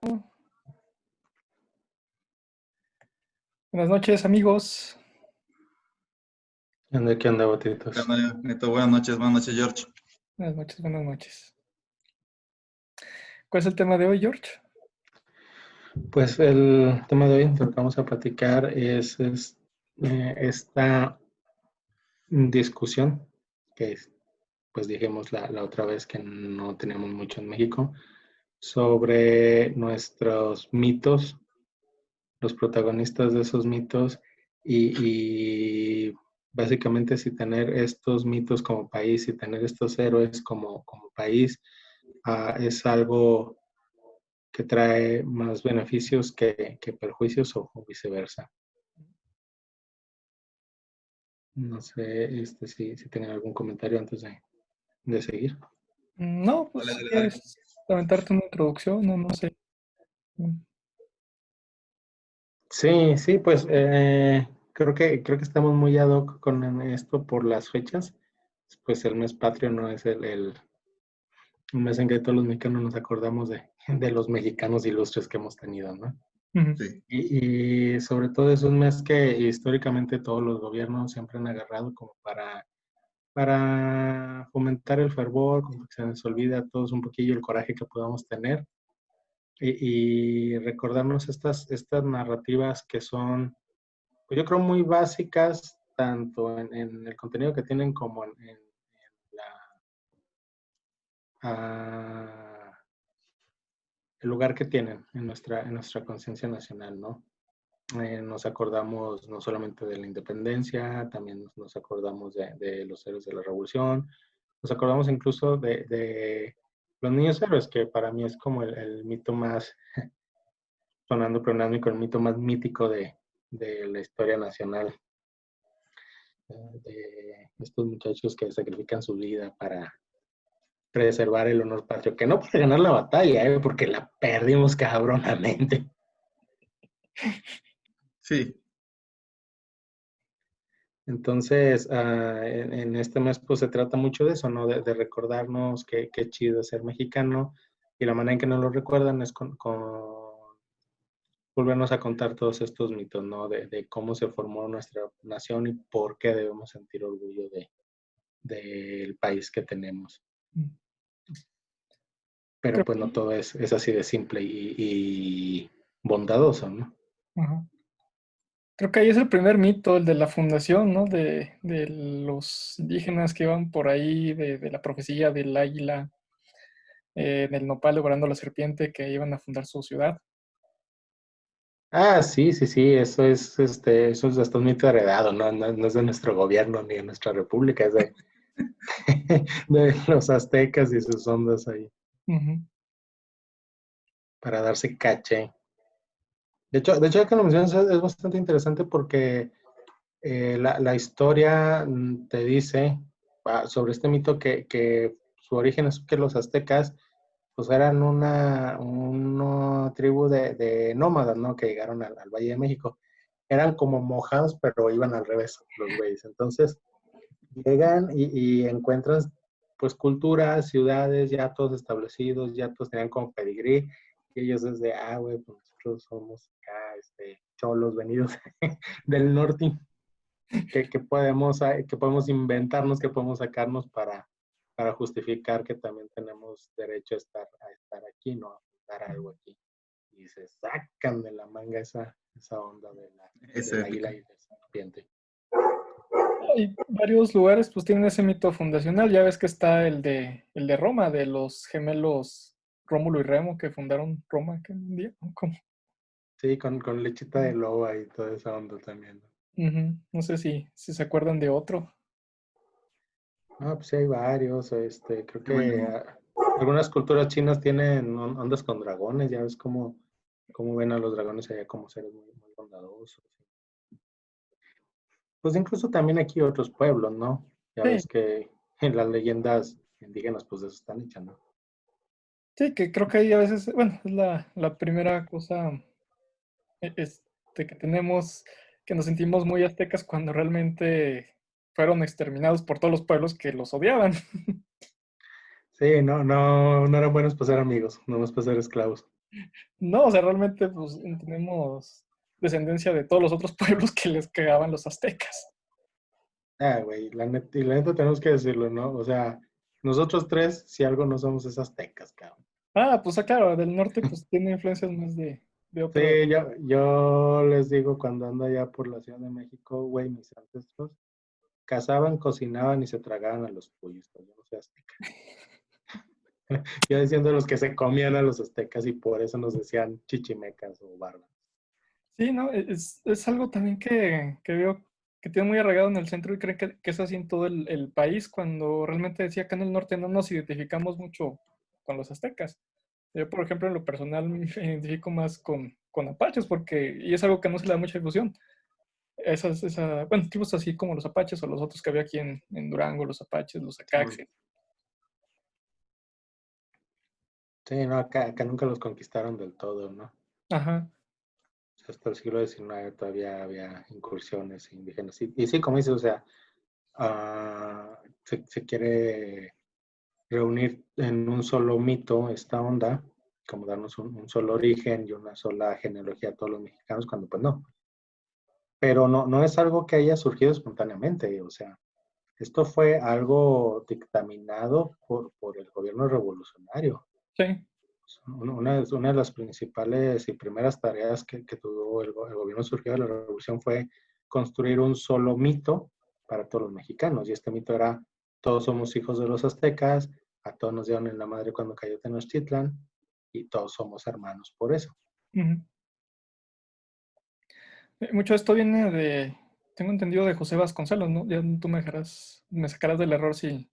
Buenas noches, amigos. ¿Qué onda, botitos? Neto, buenas noches, George. Buenas noches, buenas noches. ¿Cuál es el tema de hoy, George? Pues el tema de hoy lo que vamos a platicar es esta discusión que pues dijimos la otra vez que no tenemos mucho en México, sobre nuestros mitos, los protagonistas de esos mitos y básicamente si tener estos mitos como país y tener estos héroes como país es algo que trae más beneficios que perjuicios o viceversa. No sé si tienen algún comentario antes de seguir. No, pues Dale, si dale, dale. quieres aventarte una introducción, no sé. Sí, pues creo que estamos muy ad hoc con esto por las fechas. Pues el mes patrio no es un mes en que todos los mexicanos nos acordamos de los mexicanos ilustres que hemos tenido, ¿no? Ujú. Sí, Y sobre todo es un mes que históricamente todos los gobiernos siempre han agarrado como para fomentar el fervor, como que se nos olvide a todos un poquillo el coraje que podamos tener y recordarnos estas narrativas que son, pues yo creo, muy básicas, tanto en el contenido que tienen como en ah, el lugar que tienen en nuestra conciencia nacional, ¿no? Nos acordamos no solamente de la independencia, también nos acordamos de los héroes de la revolución, nos acordamos incluso de los niños héroes, que para mí es como el mito más, sonando pleonámico, el mito más mítico de la historia nacional, de estos muchachos que sacrifican su vida para preservar el honor patrio, que no para ganar la batalla, porque la perdimos cabronamente. sí, Entonces, en este mes pues se trata mucho de eso, ¿no? De recordarnos qué chido es ser mexicano y la manera en que nos lo recuerdan es con volvernos a contar todos estos mitos, ¿no? De cómo se formó nuestra nación y por qué debemos sentir orgullo del país que tenemos. Pero Creo, pues no todo es así de simple y bondadoso, ¿no? ajá. Creo que ahí es el primer mito, el de la fundación, ¿no? De los indígenas que iban por ahí, de la profecía del águila, del nopal devorando la serpiente, que iban a fundar su ciudad. Sí, eso es hasta un mito heredado, no es de nuestro gobierno ni de nuestra república, es de los aztecas y sus ondas ahí, Ujú. para darse caché. De hecho, ya que lo mencionas, es bastante interesante porque la historia te dice sobre este mito que su origen es que los aztecas pues eran una tribu de nómadas, ¿no? Que llegaron al Valle de México. Eran como mojados, pero iban al revés los güeyes. Entonces, llegan y encuentran pues culturas, ciudades ya todos establecidos, ya todos tenían como pedigrí, y ellos desde, güey, pues nosotros somos acá, cholos venidos del norte, que podemos inventarnos, que podemos sacarnos para justificar que también tenemos derecho a estar aquí, ¿no? A fundar algo aquí. Y se sacan de la manga esa onda es del épica. águila y de la serpiente. Hay varios lugares pues tienen ese mito fundacional. Ya ves que está el de Roma, de los gemelos Rómulo y Remo que fundaron Roma que un día. ¿Cómo? Sí, con lechita de loba y toda esa onda también, ¿no? Ujú. No sé si se acuerdan de otro. Ah, pues sí hay varios, creo Sí, que bueno, algunas culturas chinas tienen ondas con dragones, ya ves cómo ven a los dragones allá como seres muy bondadosos. Pues incluso también aquí otros pueblos, ¿no? Ya Sí, ves que en las leyendas indígenas pues de eso están hechas, ¿no? sí, que creo que ahí a veces, bueno, es la primera cosa que tenemos, que nos sentimos muy aztecas cuando realmente fueron exterminados por todos los pueblos que los odiaban. Sí, no eran buenos para ser amigos, no más para ser esclavos. No, o sea, realmente pues tenemos descendencia de todos los otros pueblos que les cagaban los aztecas. Güey, y la neta tenemos que decirlo, ¿no? O sea, nosotros tres, si algo no somos esas tecas, cabrón. Ah, pues claro, del norte pues tiene influencias más de otro. Sí, yo les digo cuando ando allá por la Ciudad de México, güey, mis ancestros cazaban, cocinaban y se tragaban a los pollos, pues, yo no soy azteca. Yo diciendo los que se comían a los aztecas y por eso nos decían chichimecas o bárbaros. Sí, ¿no? Es algo también que veo que tiene muy arraigado en el centro y creo que es así en todo el país, cuando realmente decía acá en el norte no nos identificamos mucho con los aztecas. Yo, por ejemplo, en lo personal me identifico más con apaches y es algo que no se le da mucha difusión. Bueno, tribus así como los apaches o los otros que había aquí en Durango, los apaches, los acaxes. Sí, no, acá nunca los conquistaron del todo, ¿no? Ajá, Hasta el siglo XIX todavía había incursiones indígenas. Y sí, como dices, o sea, se quiere reunir en un solo mito esta onda, como darnos un solo origen y una sola genealogía a todos los mexicanos, cuando pues no. Pero no es algo que haya surgido espontáneamente, o sea, esto fue algo dictaminado por el gobierno revolucionario. sí. Una de las principales y primeras tareas que tuvo el gobierno surgido de la revolución fue construir un solo mito para todos los mexicanos. Y este mito era, todos somos hijos de los aztecas, a todos nos dieron en la madre cuando cayó Tenochtitlan, y todos somos hermanos por eso. Ujú. Mucho de esto viene tengo entendido de José Vasconcelos, ¿no? Ya tú me sacarás del error si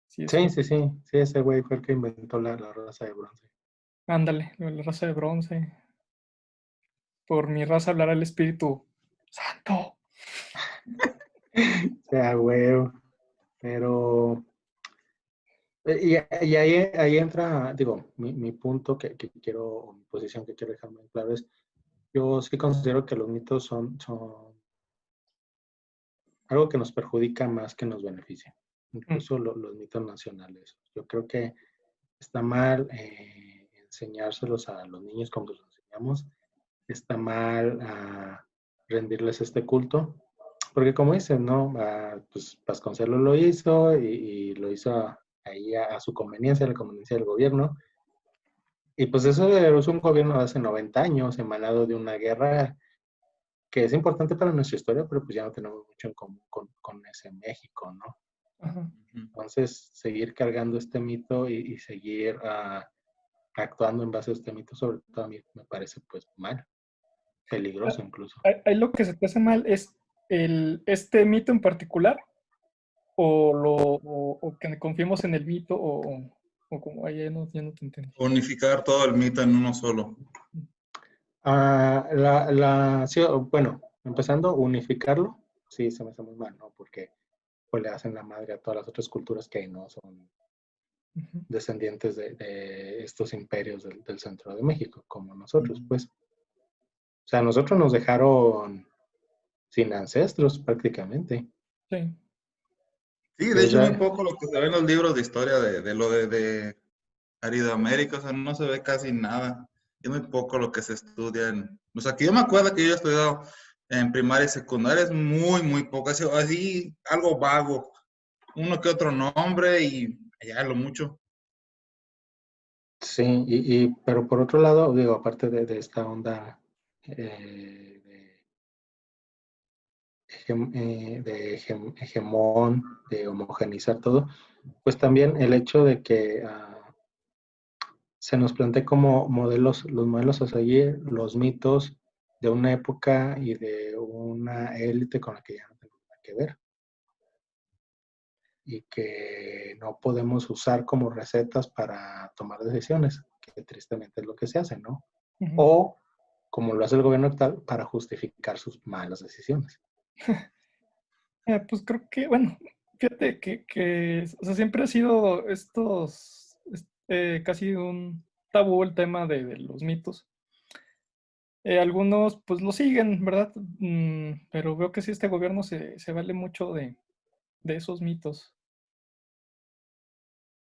Sí, eso. sí, sí, sí, ese güey fue el que inventó la raza de bronce. Ándale, lo de la raza de bronce. Por mi raza hablará el Espíritu Santo. O sea, güey, pero... Y ahí entra, digo, mi punto que quiero, o mi posición que quiero dejar muy claro es, yo sí considero que los mitos son algo que nos perjudica más que nos beneficia, Mm, incluso los mitos nacionales. Yo creo que está mal enseñárselos a los niños como los enseñamos, está mal rendirles este culto, porque como dicen, ¿no? Pues Vasconcelos lo hizo y lo hizo ahí a su conveniencia, a la conveniencia del gobierno. Y pues eso es un gobierno de hace 90 años, emanado de una guerra que es importante para nuestra historia, pero pues ya no tenemos mucho en común con ese México, ¿no? ajá. Entonces, seguir cargando este mito y seguir actuando en base a este mito, sobre todo a mí me parece pues mal, peligroso incluso. Ahí lo que se te hace mal es este mito en particular o que confiemos en el mito o como ahí ya no te entendí. Unificar todo el mito en uno solo. Sí, bueno, empezando, unificarlo, sí, se me hace muy mal, ¿no? Porque pues le hacen la madre a todas las otras culturas que no son Ujú. descendientes de estos imperios del centro de México, como nosotros, pues. O sea, nosotros nos dejaron sin ancestros prácticamente. Sí. Sí, Y de es hecho, muy la- poco lo que se ve en los libros de historia de lo de Aridoamérica, o sea, no se ve casi nada. Es muy poco lo que se estudia o sea, que yo me acuerdo que yo he estudiado en primaria y secundaria, es muy poco, así algo vago, uno que otro nombre y ya lo mucho. sí, pero por otro lado, digo, aparte de esta onda hegemón, de homogeneizar todo, pues también el hecho de que se nos plantea como modelos, los modelos a seguir, los mitos de una época y de una élite con la que ya no tenemos nada que ver y que no podemos usar como recetas para tomar decisiones, que tristemente es lo que se hace, ¿no? Ujú. O como lo hace el gobierno actual para justificar sus malas decisiones. Pues creo que, bueno, fíjate que o sea, siempre ha sido casi un tabú el tema de los mitos. Algunos pues lo siguen, ¿verdad? Pero veo que sí este gobierno se vale mucho de esos mitos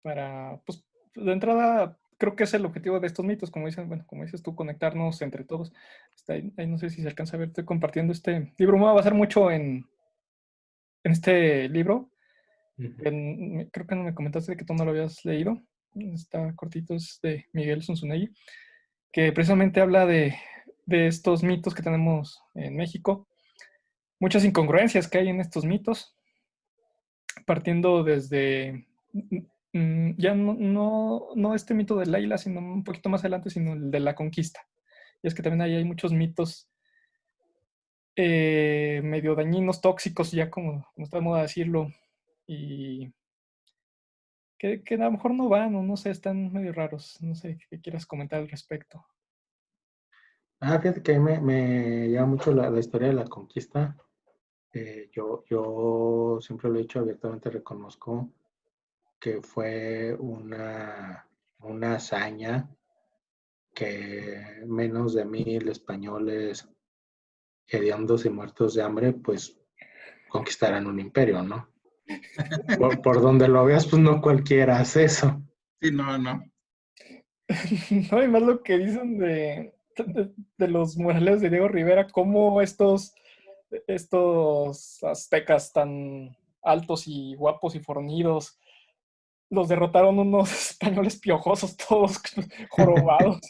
para, pues, de entrada, creo que es el objetivo de estos mitos, como dicen, bueno, como dices tú, conectarnos entre todos. Ahí no sé si se alcanza a ver, estoy compartiendo este libro. Me voy a basar mucho en este libro. Creo que no me comentaste que tú no lo habías leído. Está cortito, es de Miguel Zunzunegui, que precisamente habla de estos mitos que tenemos en México. Muchas incongruencias que hay en estos mitos, partiendo desde ya no este mito del águila, sino un poquito más adelante, sino el de la conquista. Y es que también ahí hay muchos mitos medio dañinos, tóxicos, ya como está de moda decirlo, y que a lo mejor no van, o no sé, están medio raros. No sé qué quieras comentar al respecto. Fíjate que a mí me llama mucho la historia de la conquista. Yo siempre lo he dicho abiertamente, reconozco que fue una hazaña que menos de 1000 españoles hediondos y muertos de hambre, pues conquistaran un imperio, ¿no? Por donde lo veas, pues no cualquiera hace eso. Sí, no, no. No, y más lo que dicen de los murales de Diego Rivera, cómo estos aztecas tan altos y guapos y fornidos los derrotaron unos españoles piojosos, todos jorobados.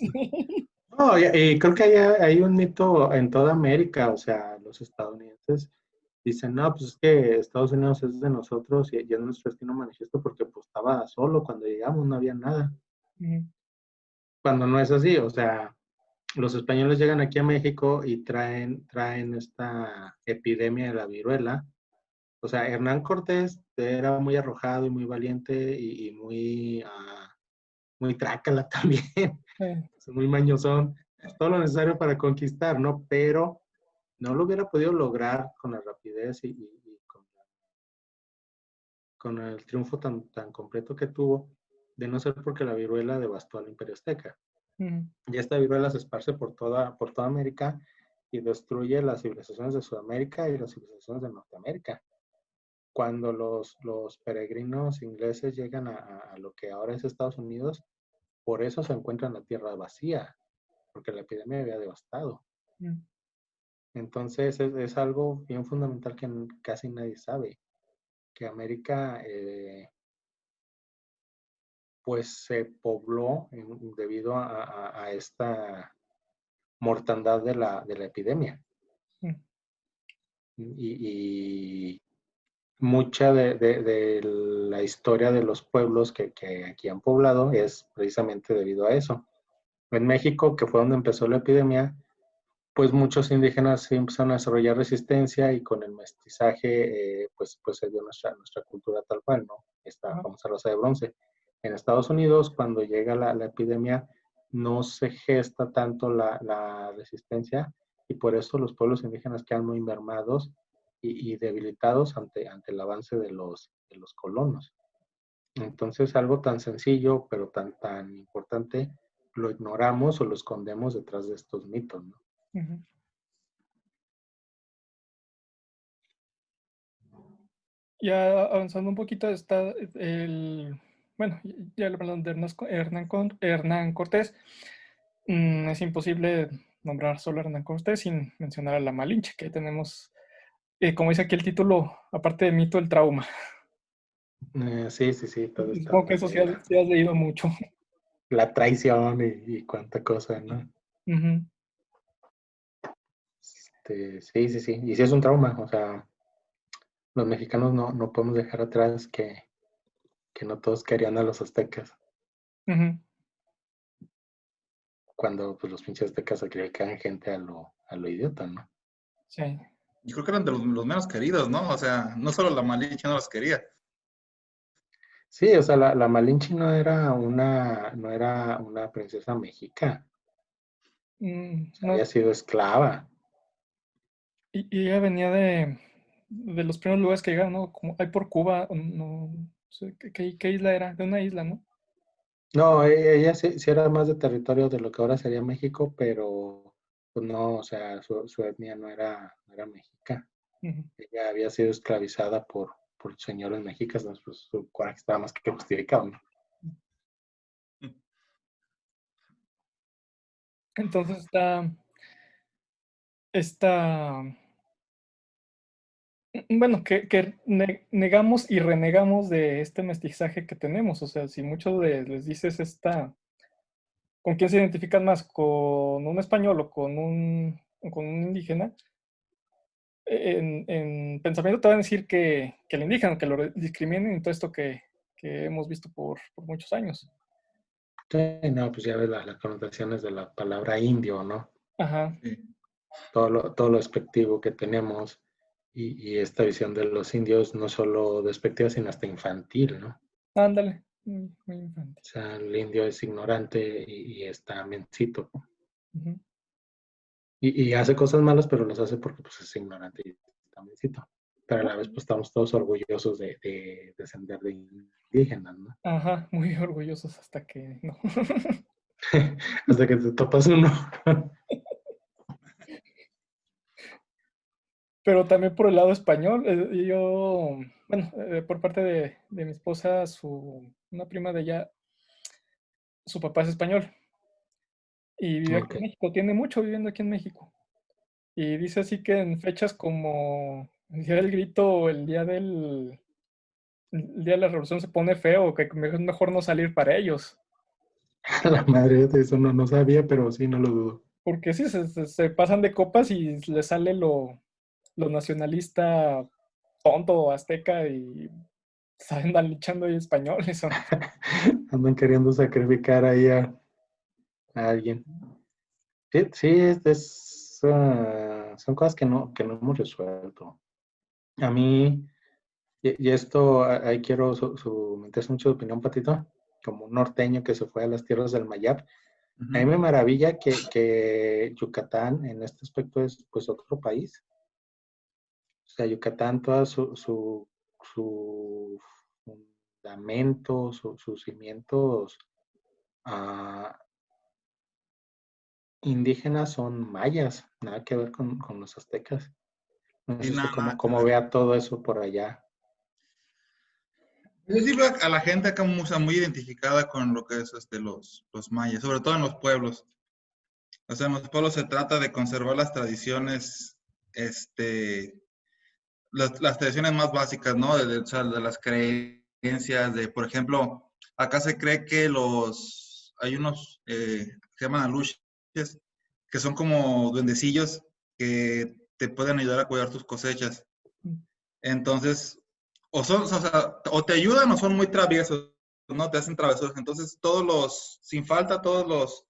No, y creo que hay un mito en toda América, o sea, los estadounidenses dicen, no, pues es que Estados Unidos es de nosotros y es nuestro destino manifiesto porque pues estaba solo cuando llegamos, no había nada. Cuando no es así, o sea, los españoles llegan aquí a México y traen esta epidemia de la viruela. O sea, Hernán Cortés era muy arrojado y muy valiente y muy trácala también, muy mañosón, pues, todo lo necesario para conquistar, ¿no? Pero no lo hubiera podido lograr con la rapidez y con el triunfo tan completo que tuvo, de no ser porque la viruela devastó al Imperio Azteca. Y esta viruela se esparce por toda América y destruye las civilizaciones de Sudamérica y las civilizaciones de Norteamérica. Cuando los peregrinos ingleses llegan a lo que ahora es Estados Unidos, por eso se encuentran la tierra vacía, porque la epidemia había devastado. Entonces es algo bien fundamental que casi nadie sabe, que América pues se pobló debido a esta mortandad de la epidemia. Y mucha de la historia de los pueblos que aquí han poblado es precisamente debido a eso. En México, que fue donde empezó la epidemia, pues muchos indígenas sí empezaron a desarrollar resistencia y con el mestizaje, pues se dio nuestra cultura tal cual, ¿no? Esta famosa raza de bronce. En Estados Unidos, cuando llega la epidemia, no se gesta tanto la resistencia y por eso los pueblos indígenas quedan muy mermados y debilitados ante el avance de los colonos. Entonces, algo tan sencillo, pero tan importante, lo ignoramos o lo escondemos detrás de estos mitos, ¿no? Ya avanzando un poquito está bueno, ya hablando de Hernán Cortés. Es imposible nombrar solo a Hernán Cortés sin mencionar a la Malinche, que ahí tenemos, como dice aquí el título, aparte de mito, el trauma. Sí, todo Supongo que eso sí has leído mucho. la traición y cuánta cosa, ¿no? Sí. Y sí es un trauma, o sea, los mexicanos no podemos dejar atrás que no todos querían a los aztecas, cuando pues los pinches aztecas sacrificaban gente a lo idiota, ¿no? Sí. Yo creo que eran de los menos queridos, ¿no? O sea, no solo la Malinche no los quería. Sí, o sea, la Malinche no era una princesa mexica, No, había sido esclava. y ella venía de los primeros lugares que llegaron, ¿no? Como hay por Cuba, no sé qué isla era, de una isla, ¿no? No, ella sí era más de territorio de lo que ahora sería México, pero pues no, o sea, su etnia no era mexica. Ella había sido esclavizada por señores mexicas, ¿no? Pues su coraje estaba más que justificado, ¿no? Entonces está, bueno, que negamos y renegamos de este mestizaje que tenemos. O sea, si muchos les dices ¿con quién se identifican más? ¿Con un español o con un indígena? En pensamiento te van a decir que el indígena, que lo discriminen y todo esto que hemos visto por muchos años. Sí, no, pues ya ves las connotaciones de la palabra indio, ¿no? Ajá, Sí. Todo lo despectivo que tenemos y esta visión de los indios no solo despectiva, sino hasta infantil, ¿no? ándale, muy, muy infantil. O sea, el indio es ignorante y está mencito. Ujú. Y hace cosas malas, pero las hace porque pues, es ignorante y está mencito. Pero a la vez pues estamos todos orgullosos de descender de indígenas, ¿no? Ajá, muy orgullosos hasta que no. Hasta que te topas uno. Pero también por el lado español, yo, bueno, por parte de mi esposa, una prima de ella, su papá es español y vive aquí Ok. en México, tiene mucho viviendo aquí en México. Y dice así que en fechas como el día del grito o el día de la revolución se pone feo, que es mejor no salir para ellos. La madre de eso no sabía, pero sí, no lo dudo. Porque sí, se pasan de copas y les sale lo nacionalista tonto o azteca y saben andan echando ahí españoles. Andan queriendo sacrificar ahí a alguien. Sí, sí, son cosas que no hemos resuelto. A mí, y esto, ahí quiero meterse mucho de opinión, Patito, como un norteño que se fue a las tierras del Mayab. A mí me Ujú. maravilla que Yucatán en este aspecto es pues otro país. O sea, Yucatán, toda su fundamento, sus cimientos ah, indígenas son mayas, nada que ver con los aztecas. No Y sé usted nada, cómo, nada que cómo ver. vea todo eso por allá. Yo sí veo a la gente acá muy identificada con lo que es los mayas, sobre todo en los pueblos. O sea, en los pueblos se trata de conservar las tradiciones, este, las tradiciones más básicas, ¿no? O sea, de las creencias, por ejemplo, acá se cree que hay unos que se llaman aluches, que son como duendecillos que te pueden ayudar a cuidar tus cosechas. Entonces, o sea, o te ayudan o son muy traviesos, ¿no? Te hacen travesuras. Entonces, sin falta, todos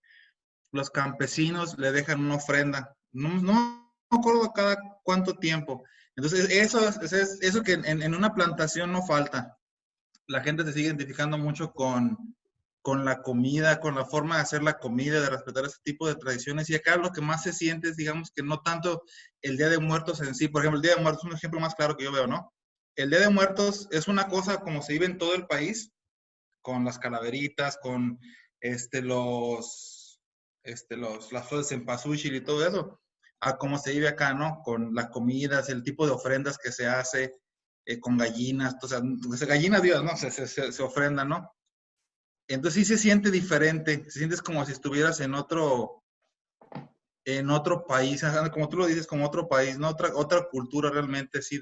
los campesinos le dejan una ofrenda. No me acuerdo cada cuánto tiempo. Entonces, eso que en una plantación no falta. La gente se sigue identificando mucho con la comida, con la forma de hacer la comida, de respetar ese tipo de tradiciones. Y acá lo que más se siente es, digamos, que no tanto el Día de Muertos en sí. Por ejemplo, el Día de Muertos es un ejemplo más claro que yo veo, ¿no? El Día de Muertos es una cosa como se vive en todo el país, con las calaveritas, con este, los, las flores en cempasúchil y todo eso, a cómo se vive acá, ¿no? Con las comidas, el tipo de ofrendas que se hace, con gallinas, o sea, gallinas vivas, ¿no? Se ofrendan, ¿no? Entonces sí se siente diferente, se sientes como si estuvieras en otro país, como tú lo dices, como otro país, ¿no? Otra cultura realmente así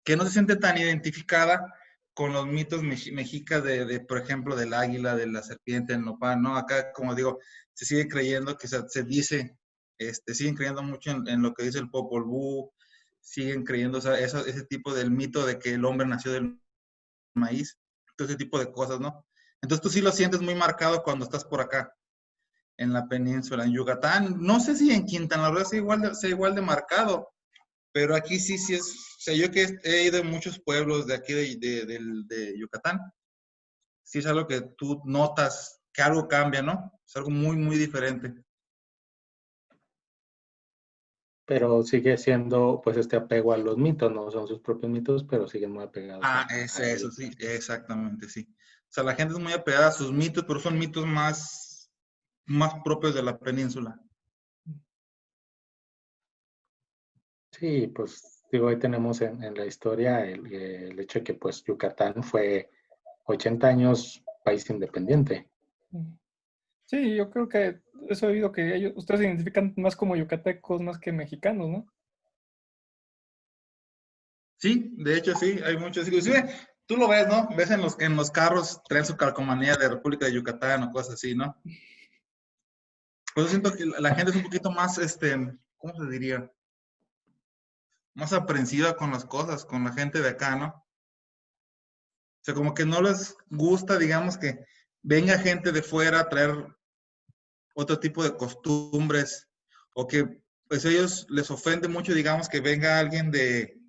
que no se siente tan identificada con los mitos mexicas por ejemplo, del águila, de la serpiente, el nopal, ¿no? Acá, como digo, se sigue creyendo que se dice, siguen creyendo mucho en lo que dice el Popol Vuh, siguen creyendo, o sea, ese tipo del mito de que el hombre nació del maíz, todo ese tipo de cosas, ¿no? Entonces tú sí lo sientes muy marcado cuando estás por acá, en la península, en Yucatán. No sé si en Quintana Roo sea igual de marcado, pero aquí sí es, o sea, yo que he ido en muchos pueblos de aquí de Yucatán, sí es algo que tú notas que algo cambia, ¿no? Es algo muy, muy diferente. Pero sigue siendo pues este apego a los mitos, no son sus propios mitos, pero siguen muy apegados Ah, a, es a eso, él. sí, exactamente, sí. O sea, la gente es muy apegada a sus mitos, pero son mitos más propios de la península. Sí, pues digo, ahí tenemos en la historia el hecho de que pues Yucatán fue 80 años país independiente. Sí, yo creo que eso he oído que ustedes se identifican más como yucatecos más que mexicanos, ¿no? Sí, de hecho sí, hay muchos. Inclusive, tú lo ves, ¿no? Ves en los carros, traen su calcomanía de República de Yucatán o cosas así, ¿no? Pues yo siento que la gente es un poquito más, ¿cómo se diría? Más aprensiva con las cosas, con la gente de acá, ¿no? O sea, como que no les gusta, digamos, que venga gente de fuera a traer otro tipo de costumbres o que pues ellos les ofende mucho, digamos, que venga alguien de,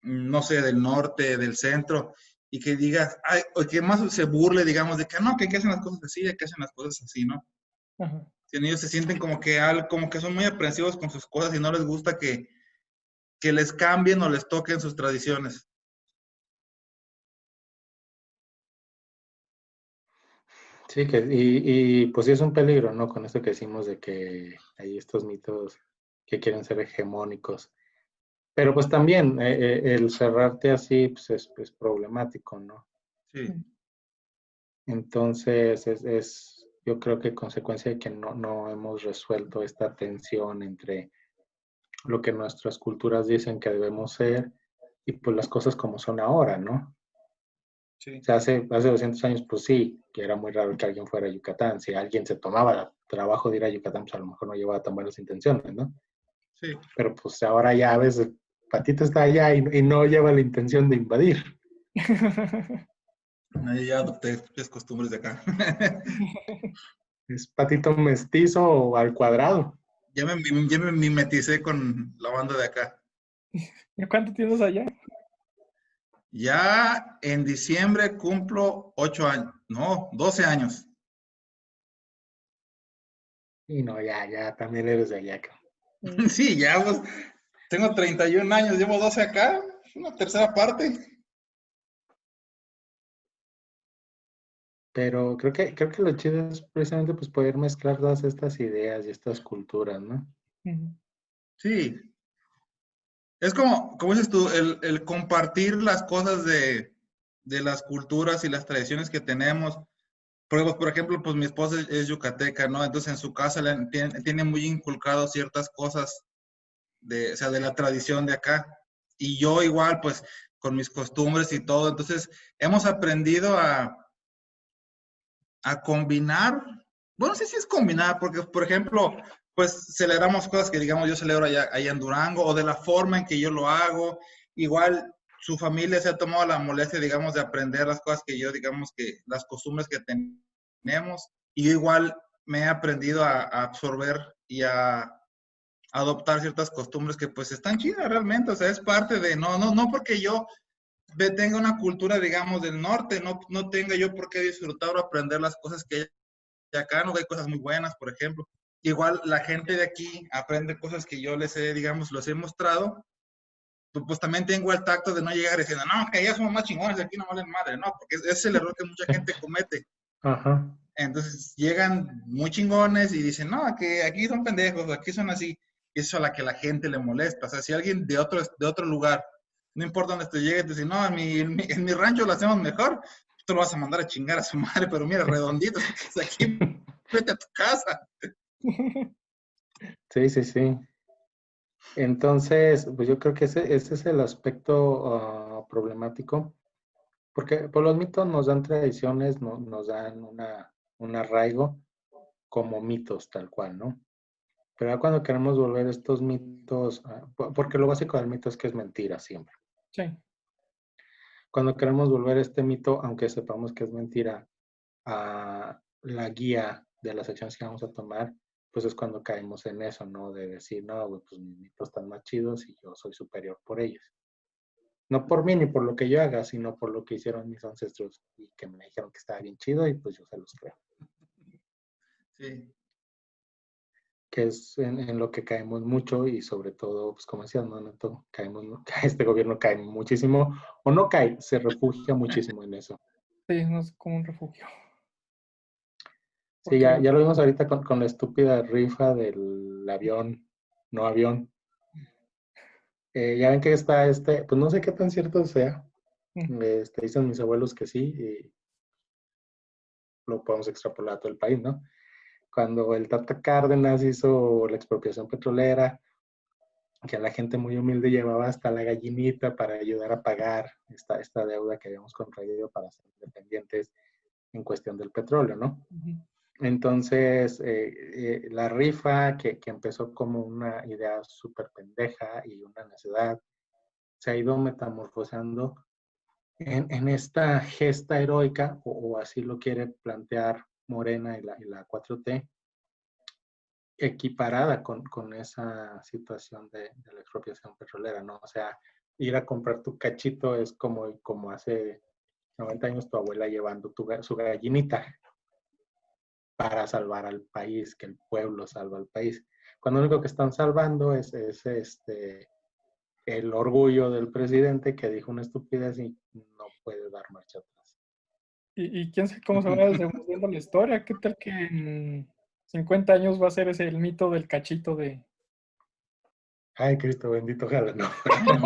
no sé, del norte, del centro y que diga, ay, o que más se burle, digamos, de que no, que hacen las cosas así, que hacen las cosas así, ¿no? Ajá. Si ellos se sienten como que son muy aprensivos con sus cosas y no les gusta que les cambien o les toquen sus tradiciones. Sí, y pues sí es un peligro, ¿no? Con esto que decimos de que hay estos mitos que quieren ser hegemónicos. Pero pues también el cerrarte así pues es problemático, ¿no? Sí, Entonces yo creo que consecuencia de que no hemos resuelto esta tensión entre lo que nuestras culturas dicen que debemos ser y pues las cosas como son ahora, ¿no? O sí, sea, hace 200 años, pues sí, que era muy raro que alguien fuera a Yucatán. Si alguien se tomaba el trabajo de ir a Yucatán, pues a lo mejor no llevaba tan buenas intenciones, ¿no? sí. Pero pues ahora ya a veces Patito está allá y no lleva la intención de invadir. Ahí ya adopté las costumbres de acá. Es Patito mestizo o al cuadrado. Ya me mimeticé con la banda de acá. ¿Y cuánto tienes allá? Ya en diciembre cumplo 8 años, no, 12 años. Y no, ya también eres de allá, cabrón. Sí, ya pues, tengo 31 años, llevo 12 acá, una tercera parte. Pero creo que lo chido es precisamente pues poder mezclar todas estas ideas y estas culturas, ¿no? Ujú. Sí, es como dices tú, el compartir las cosas de las culturas y las tradiciones que tenemos. Porque, pues, por ejemplo, pues mi esposa es yucateca, ¿no? Entonces en su casa tiene muy inculcado ciertas cosas o sea, de la tradición de acá. Y yo igual, pues, con mis costumbres y todo. Entonces, hemos aprendido a combinar. Bueno, no sé si es combinar, porque, por ejemplo, pues celebramos cosas que, digamos, yo celebro allá en Durango, o de la forma en que yo lo hago. Igual, su familia se ha tomado la molestia, digamos, de aprender las cosas que yo, digamos, que las costumbres que tenemos. Y yo igual me he aprendido a absorber y a adoptar ciertas costumbres que pues están chidas realmente, o sea, es parte de, no porque yo tenga una cultura, digamos, del norte, no tenga yo por qué disfrutar o aprender las cosas que hay acá, no hay cosas muy buenas, por ejemplo. Igual la gente de aquí aprende cosas que yo les he, digamos, los he mostrado, pues también tengo el tacto de no llegar diciendo, no, que ya somos más chingones, aquí no valen madre, no, porque ese es el error que mucha gente comete. Ajá. Entonces llegan muy chingones y dicen, no, que aquí son pendejos, aquí son así. Y eso es a la que la gente le molesta. O sea, si alguien de otro lugar, no importa dónde te llegue, te dice, no, en mi rancho lo hacemos mejor, tú lo vas a mandar a chingar a su madre, pero mira, redondito, que es aquí, vete a tu casa. Sí, sí, sí. Entonces, pues yo creo que ese es el aspecto problemático, porque por los mitos nos dan tradiciones, nos dan un arraigo como mitos tal cual, ¿no? Pero ya cuando queremos volver estos mitos, porque lo básico del mito es que es mentira siempre. Sí. Cuando queremos volver este mito, aunque sepamos que es mentira, a la guía de las acciones que vamos a tomar, pues es cuando caemos en eso, ¿no? De decir, no, güey, pues mis mitos están más chidos y yo soy superior por ellos. No por mí ni por lo que yo haga, sino por lo que hicieron mis ancestros y que me dijeron que estaba bien chido y pues yo se los creo. Sí, Que es en lo que caemos mucho y sobre todo, pues como decías, ¿no, Neto? Caemos, este gobierno cae muchísimo, o no cae, se refugia muchísimo en eso. Sí, no es como un refugio. Sí, ya, Porque, ya lo vimos ahorita con la estúpida rifa del avión, no avión. Ya ven que está pues no sé qué tan cierto sea. mm, Dicen mis abuelos que sí. lo podemos extrapolar a todo el país, ¿no? Cuando el Tata Cárdenas hizo la expropiación petrolera, que la gente muy humilde llevaba hasta la gallinita para ayudar a pagar esta deuda que habíamos contraído para ser independientes en cuestión del petróleo, ¿no? Ujú. Entonces, la rifa, que empezó como una idea súper pendeja y una necedad, se ha ido metamorfoseando en esta gesta heroica, o así lo quiere plantear Morena y la 4T, equiparada con esa situación de la expropiación petrolera, ¿no? O sea, ir a comprar tu cachito es como hace 90 años tu abuela llevando su gallinita para salvar al país, que el pueblo salva al país. Cuando lo único que están salvando es el orgullo del presidente que dijo una estupidez y no puede dar marcha atrás. Y quién sabe cómo se va desenvolviendo la historia. ¿Qué tal que en 50 años va a ser ese el mito del cachito de... Ay, Cristo bendito, ojalá no. No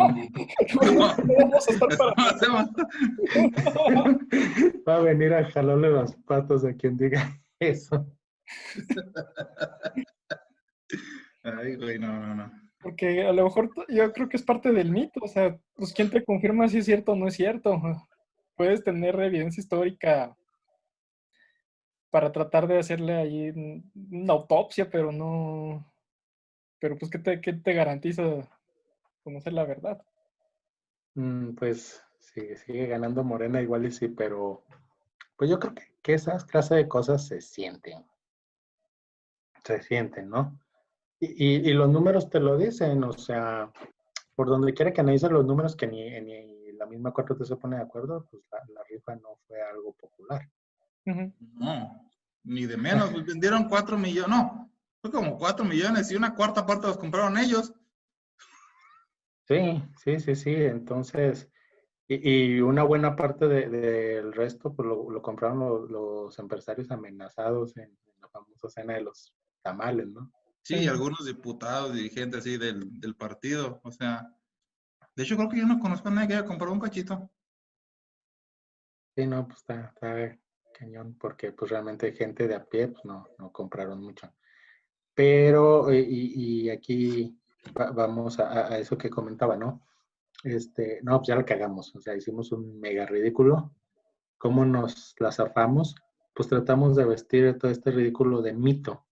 vamos a estar para... Va a venir a jalarle las patas a quien diga eso. Ay, güey, no. Porque a lo mejor yo creo que es parte del mito. O sea, pues quién te confirma si es cierto o no es cierto. Puedes tener evidencia histórica para tratar de hacerle ahí una autopsia, pero no... Pero pues, ¿qué te garantiza conocer la verdad? Pues sigue ganando Morena igual y sí, pero pues yo creo que esas clases de cosas se sienten, ¿no? Y los números te lo dicen, o sea, por donde quiera que analicen los números que ni la misma 4T se pone de acuerdo, pues la rifa no fue algo popular. Ujú. No, ni de menos, pues vendieron 4 millones, no, fue como 4 millones y una cuarta parte los compraron ellos. Sí. Entonces, y una buena parte del resto, pues lo compraron los empresarios amenazados en la famosa cena de los tamales, ¿no? Sí, algunos diputados, dirigentes así del partido, o sea, de hecho creo que yo no conozco a nadie que haya comprado un cachito. Sí, no, pues está cañón, porque pues realmente gente de a pie, pues no compraron mucho. Pero, y aquí vamos a eso que comentaba, ¿no? No, pues ya la cagamos, o sea, hicimos un mega ridículo. ¿Cómo nos la zafamos? Pues tratamos de vestir todo este ridículo de mito.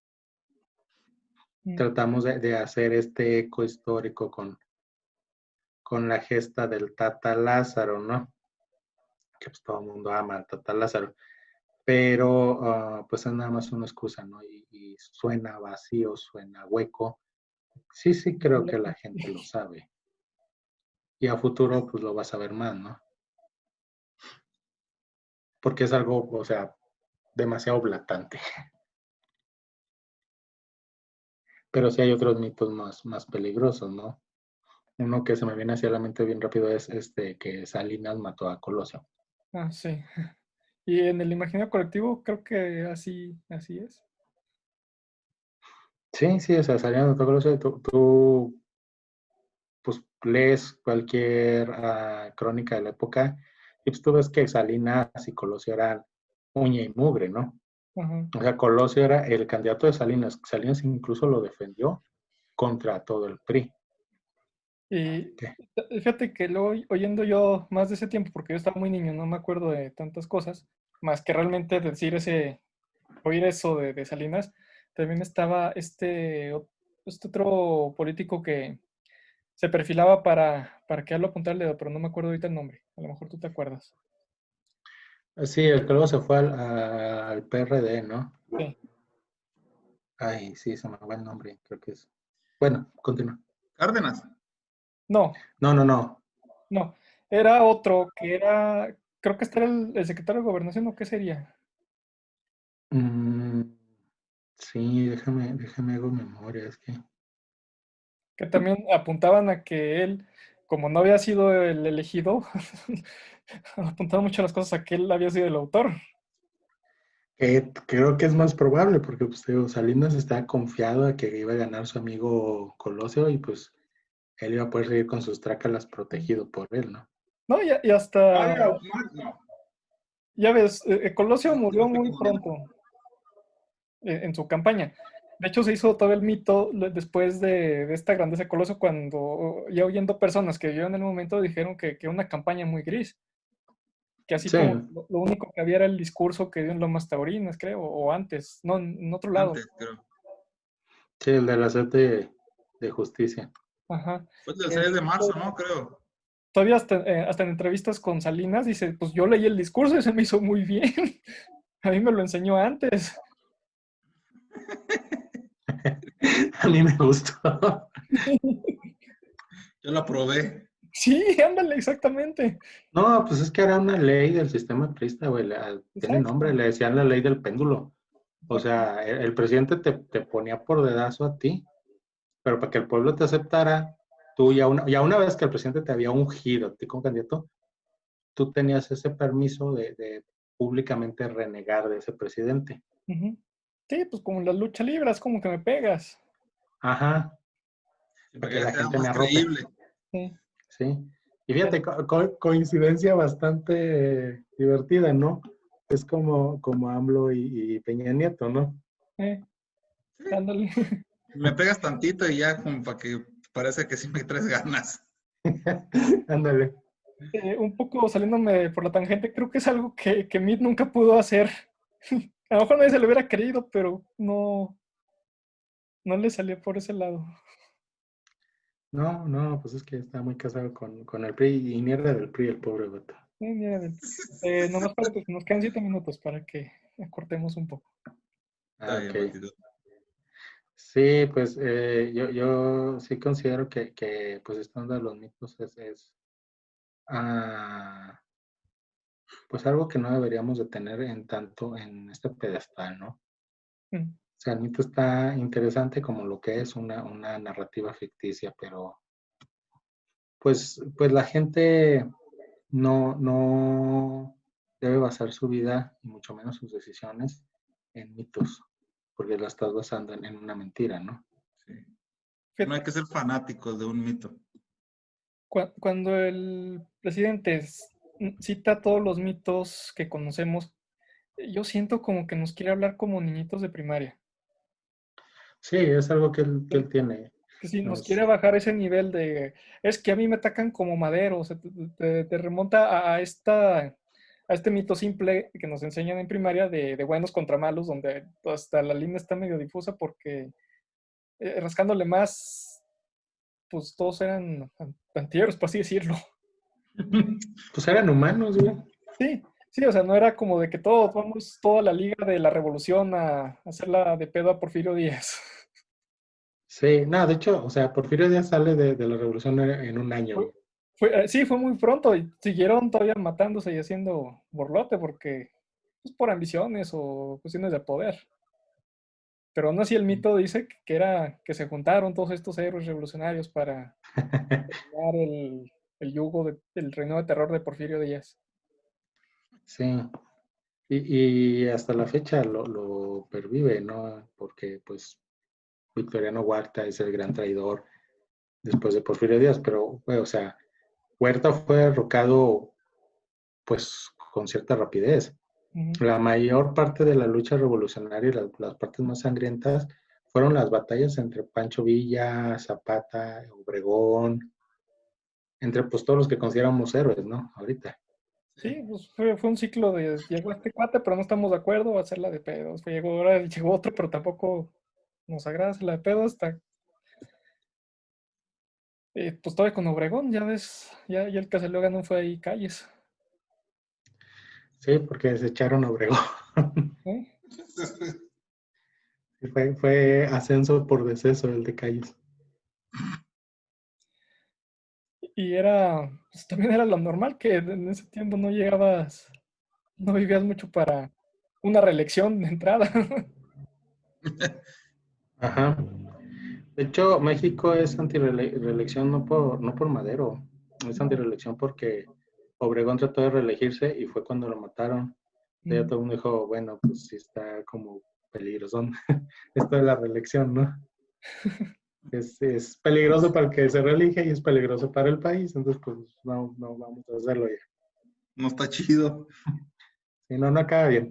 Tratamos de hacer este eco histórico con la gesta del Tata Lázaro, ¿no? Que pues todo el mundo ama al Tata Lázaro. Pero pues es nada más una excusa, ¿no? Y suena vacío, suena hueco. Sí, creo que la gente lo sabe. Y a futuro, pues lo vas a ver más, ¿no? Porque es algo, o sea, demasiado blatante. Pero sí hay otros mitos más peligrosos, ¿no? Uno que se me viene hacia la mente bien rápido es que Salinas mató a Colosio. Ah, sí. Y en el imaginario colectivo creo que así es. Sí, o sea, Salinas mató a Colosio. Tú pues lees cualquier crónica de la época y pues tú ves que Salinas y Colosio eran uña y mugre, ¿no? Ajá. O sea, Colosio era el candidato de Salinas. Salinas incluso lo defendió contra todo el PRI. Y ¿Qué? fíjate que luego oyendo yo más de ese tiempo, porque yo estaba muy niño, no me acuerdo de tantas cosas, más que realmente oír eso de Salinas, también estaba este otro político que se perfilaba para que lo apuntara el dedo, pero no me acuerdo ahorita el nombre. A lo mejor tú te acuerdas. Sí, el que luego se fue al PRD, ¿no? Sí. Ay, sí, se me va el nombre, creo que es. Bueno, continúa. Cárdenas. No, No. no. Era otro que era, creo que este era el secretario de Gobernación, ¿o qué sería? Mm, sí, déjame hago memoria, es que. Que también apuntaban a que él, como no había sido el elegido, apuntaban mucho las cosas a que él había sido el autor. Creo que es más probable, porque pues, digo, Salinas está confiado de que iba a ganar su amigo Colosio y pues él iba a poder seguir con sus trácalas protegido por él, ¿no? No, y Ah, hasta, era Omar, no. Ya ves, Colosio murió Este muy pronto en su campaña. De hecho, se hizo todo el mito después de esta grandeza de Colosio cuando, ya oyendo personas que vivieron en el momento, dijeron que una campaña muy gris, que así Sí, como lo único que había era el discurso que dio en Lomas Taurinas, creo, o antes, no, en otro lado. antes, creo. sí, el de la sed de justicia. Ajá. Fue el Que 6 de marzo, ¿no? Creo. todavía hasta en entrevistas con Salinas dice, pues yo leí el discurso y se me hizo muy bien. A mí me lo enseñó antes. A mí me gustó. Yo lo probé. Sí, ándale, exactamente. No, pues es que era una ley del sistema priista, güey. Tiene nombre, Exacto. le decían la ley del péndulo. O Exacto. sea, el presidente te ponía por dedazo a ti, pero para que el pueblo te aceptara, tú ya una vez que el presidente te había ungido a ti como candidato, tú tenías ese permiso de públicamente renegar de ese presidente. Ujú. Sí, pues como en la lucha libre, es como que me pegas. Ajá, para Porque que ya la sea gente más me arrope, creíble. Sí. ¿sí? Y fíjate, coincidencia bastante divertida, ¿no? Es como AMLO y Peña Nieto, ¿no? Eh, Sí. ándale. Me pegas tantito y ya como para que parece que sí me traes ganas. Ándale. Un poco saliéndome por la tangente, creo que es algo que Mead nunca pudo hacer. A lo mejor nadie se lo hubiera creído, pero no, no le salió por ese lado. No, no, pues es que está muy casado con el PRI y ni era del PRI el pobre vato. Mira, nomás para que nos quedan 7 minutos para que acortemos un poco. Está Ah, bien, ok. Matito. Sí, pues yo sí considero que pues esto de los mitos ah, pues algo que no deberíamos de tener en tanto en este pedestal, ¿no? Mm. O sea, el mito está interesante como lo que es una narrativa ficticia, pero pues la gente no debe basar su vida y mucho menos sus decisiones en mitos, porque la estás basando en una mentira, ¿no? Sí. No hay Fíjate, que ser fanáticos de un mito. cuando el presidente cita todos los mitos que conocemos, yo siento como que nos quiere hablar como niñitos de primaria. Sí, es algo que él tiene. Que si nos Es, quiere bajar ese nivel de, es que a mí me atacan como madero, o sea, te remonta a este mito simple que nos enseñan en primaria de buenos contra malos, donde hasta la línea está medio difusa porque rascándole más, pues todos eran antieros, por así decirlo. pues eran humanos, güey. Sí, sí, o sea, no era como de que todos vamos, toda la liga de la revolución a hacerla de pedo a Porfirio Díaz. Sí, no, de hecho, o sea, Porfirio Díaz sale de la revolución en un año, Fue, güey. sí, fue muy pronto y siguieron todavía matándose y haciendo borlote porque, pues por ambiciones o cuestiones de poder. Pero aún así el mito dice que era que se juntaron todos estos héroes revolucionarios para dar el yugo del reino de terror de Porfirio Díaz. Sí, y hasta la fecha lo pervive, ¿no? Porque pues Victoriano Huerta es el gran traidor después de Porfirio Díaz, pero, güey, o sea, Huerta fue derrocado pues con cierta rapidez. Ujú. La mayor parte de la lucha revolucionaria y las partes más sangrientas fueron las batallas entre Pancho Villa, Zapata, Obregón, entre pues todos los que consideramos héroes, ¿no? Ahorita. Sí, pues fue un ciclo de llegó este cuate, pero no estamos de acuerdo, a hacerla de pedos. Llegó, ahora llegó otro, pero tampoco nos agrada hacerla de pedos. Hasta, pues todavía con Obregón, ya ves, ya el que se lo ganó fue ahí Calles. Sí, porque se echaron a Obregón. ¿Eh? Fue ascenso por deceso el de Calles. Y era, pues también era lo normal que en ese tiempo no llegabas, no vivías mucho para una reelección de entrada. Ajá. De hecho, México es antireelección no por Madero, es No. antireelección porque Obregón trató de reelegirse y fue cuando lo mataron. Ya Mm. todo el mundo dijo, bueno, pues sí está como peligroso esto de la reelección, ¿no? Es peligroso para el que se reelige y es peligroso para el país, entonces pues no vamos a hacerlo ya. No está chido. Sí, no, no acaba bien.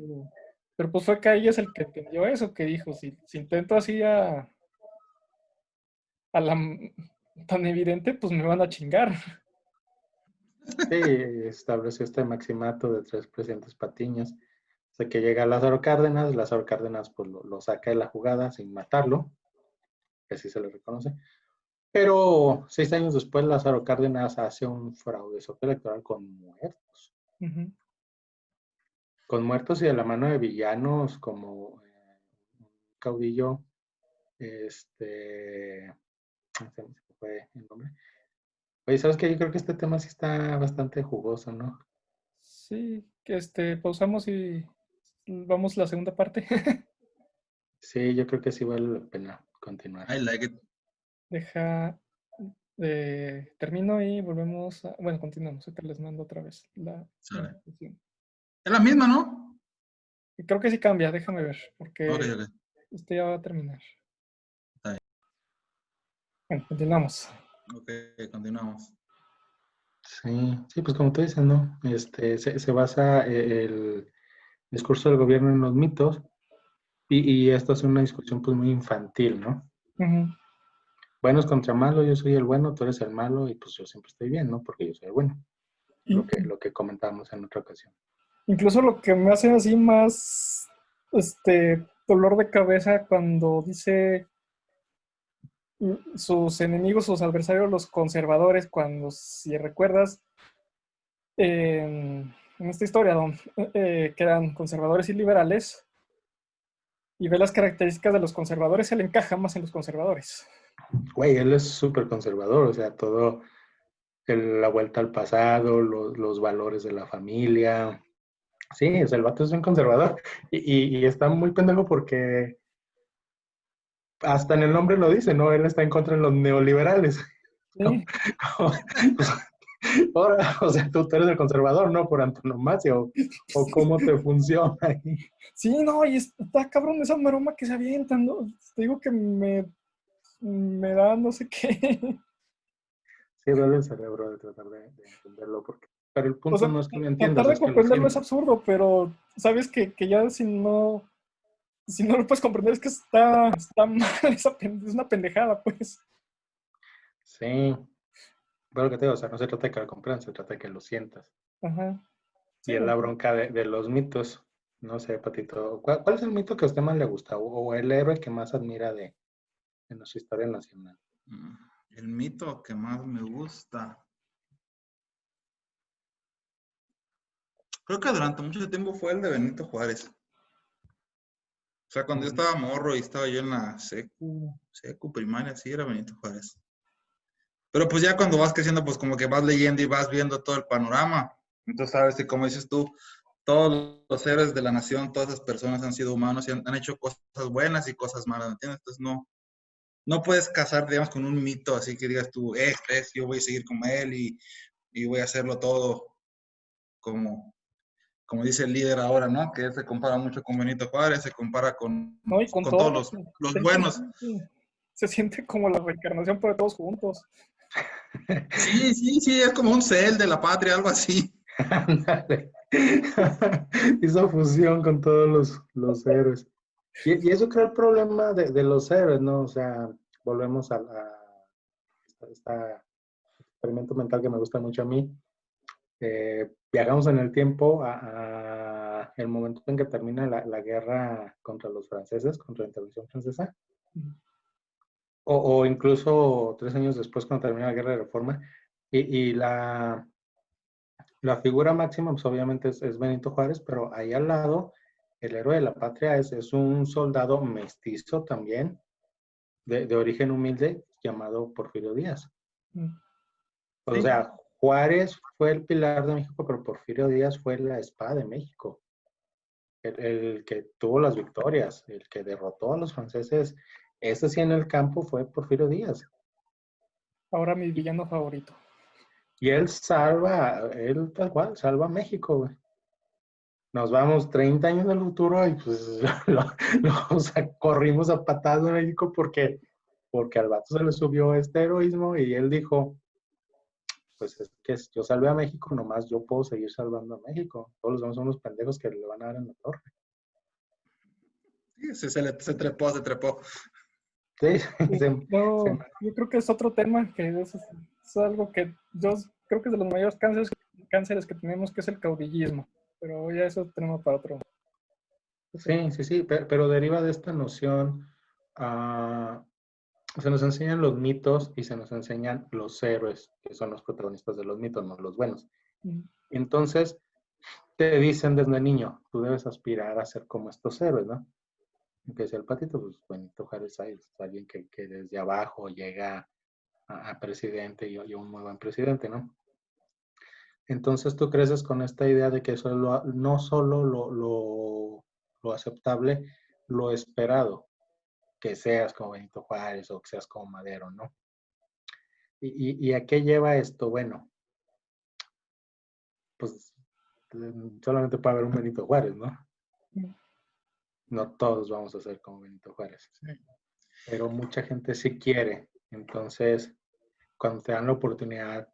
Pero pues fue Caillas el que entendió eso, que dijo, si intento así a la tan evidente, pues me van a chingar. Sí, estableció este maximato de 3 presidentes patiños. Hasta que llega Lázaro Cárdenas pues lo saca de la jugada sin matarlo, que así se le reconoce. Pero 6 años después Lázaro Cárdenas hace un fraude electoral con muertos. Ujú. Con muertos y de la mano de villanos como un caudillo, se me fue el nombre. Oye, ¿sabes qué? Yo creo que este tema sí está bastante jugoso, ¿no? Sí, que pausamos y vamos a la segunda parte. Sí, yo creo que sí vale la pena continuar. I like it. Deja, termino y volvemos bueno, continuamos. Ahorita les mando otra vez la Sale. invitación. Es la misma, ¿no? Y creo que sí cambia, déjame ver, Ok, porque ok. esto ya va a terminar. Está bien. Bueno, continuamos. Ok, continuamos. Sí, sí, pues como tú dices, ¿no? Se basa el discurso del gobierno en los mitos y esto es una discusión pues muy infantil, ¿no? Ujú. Buenos contra malos, yo soy el bueno, tú eres el malo y pues yo siempre estoy bien, ¿no? Porque yo soy el bueno, Y- lo que comentábamos en otra ocasión. Incluso lo que me hace así más dolor de cabeza cuando dice sus enemigos, sus adversarios, los conservadores, cuando, si recuerdas, en esta historia, que eran conservadores y liberales, y ve las características de los conservadores, se le encaja más en los conservadores. Güey, él es súper conservador, o sea, todo, la vuelta al pasado, los valores de la familia. Sí, o sea, el vato es un conservador y está muy pendejo porque hasta en el nombre lo dice, ¿no? Él está en contra de los neoliberales. Sí, Pues, ahora, o sea, tú eres el conservador, ¿no? Por antonomasia, o cómo te funciona ahí. sí, no, y está cabrón esa maroma que se avientan, ¿no? Te digo que me da no sé qué. Sí, duele el cerebro de tratar de entenderlo, pero el O punto sea, no es que lo tratar entiendas, de es que lo comprenderlo es sientas. absurdo, pero sabes que ya si no lo puedes comprender es que está mal, es una pendejada, pues. Sí, pero lo que te digo, o sea, no se trata de que lo comprendas, se trata de que lo sientas. Ajá. Y Sí, es la bronca de los mitos. No sé, Patito, ¿cuál es el mito que a usted más le gusta o el héroe que más admira de nuestra historia nacional? El mito que más me gusta. Creo que durante mucho tiempo fue el de Benito Juárez. O sea, cuando yo estaba morro y estaba yo en la secu primaria, sí, era Benito Juárez. Pero pues ya cuando vas creciendo, pues como que vas leyendo y vas viendo todo el panorama. Entonces, sabes, y como dices tú, todos los héroes de la nación, todas esas personas han sido humanos y han hecho cosas buenas y cosas malas, ¿entiendes? Entonces no puedes casar, digamos, con un mito así que digas tú, yo voy a seguir como él y voy a hacerlo todo como, como dice el líder ahora, ¿no? Que él se compara mucho con Benito Juárez, se compara ¿no? Y con con todos todos, los buenos. técnicamente, se siente como la reencarnación por todos juntos. Sí, sí, sí, es como un cel de la patria, algo así. Ándale. Hizo fusión con todos los héroes. Y eso creo el problema de los héroes, ¿no? O sea, volvemos a este experimento mental que me gusta mucho a mí. Viajamos en el tiempo a el momento en que termina la guerra contra los franceses, contra la intervención francesa, o incluso 3 años después cuando termina la guerra de reforma. Y la figura máxima, pues obviamente es Benito Juárez, pero ahí al lado, el héroe de la patria es un soldado mestizo también, de origen humilde, llamado Porfirio Díaz. O Sí, sea, Juárez fue el pilar de México, pero Porfirio Díaz fue la espada de México, el que tuvo las victorias, el que derrotó a los franceses. Ese sí en el campo fue Porfirio Díaz. Ahora mi villano favorito. Y él tal cual, salva a México, güey. Nos vamos 30 años del futuro y pues o sea, corrimos a patadas de México porque al vato se le subió este heroísmo y él dijo, pues es que yo salvé a México, nomás yo puedo seguir salvando a México. Todos los demás son unos pendejos que le van a dar en la torre. Sí, se trepó, se trepó. Sí, Sí, no, yo creo que es otro tema, que es algo que yo creo que es de los mayores cánceres que tenemos, que es el caudillismo. Pero ya eso tenemos para otro. sí, pero deriva de esta noción, se nos enseñan los mitos y se nos enseñan los héroes, que son los protagonistas de los mitos, no los buenos. Entonces, te dicen desde niño, tú debes aspirar a ser como estos héroes, ¿no? Que sea el patito, pues Benito Juárez es alguien que desde abajo llega a presidente y un muy buen presidente, ¿no? Entonces tú creces con esta idea de que eso es no solo lo aceptable, lo esperado, que seas como Benito Juárez o que seas como Madero, ¿no? ¿Y a qué lleva esto? Bueno, pues solamente puede haber un Benito Juárez, ¿no? No todos vamos a ser como Benito Juárez, pero mucha gente sí quiere. Entonces, cuando te dan la oportunidad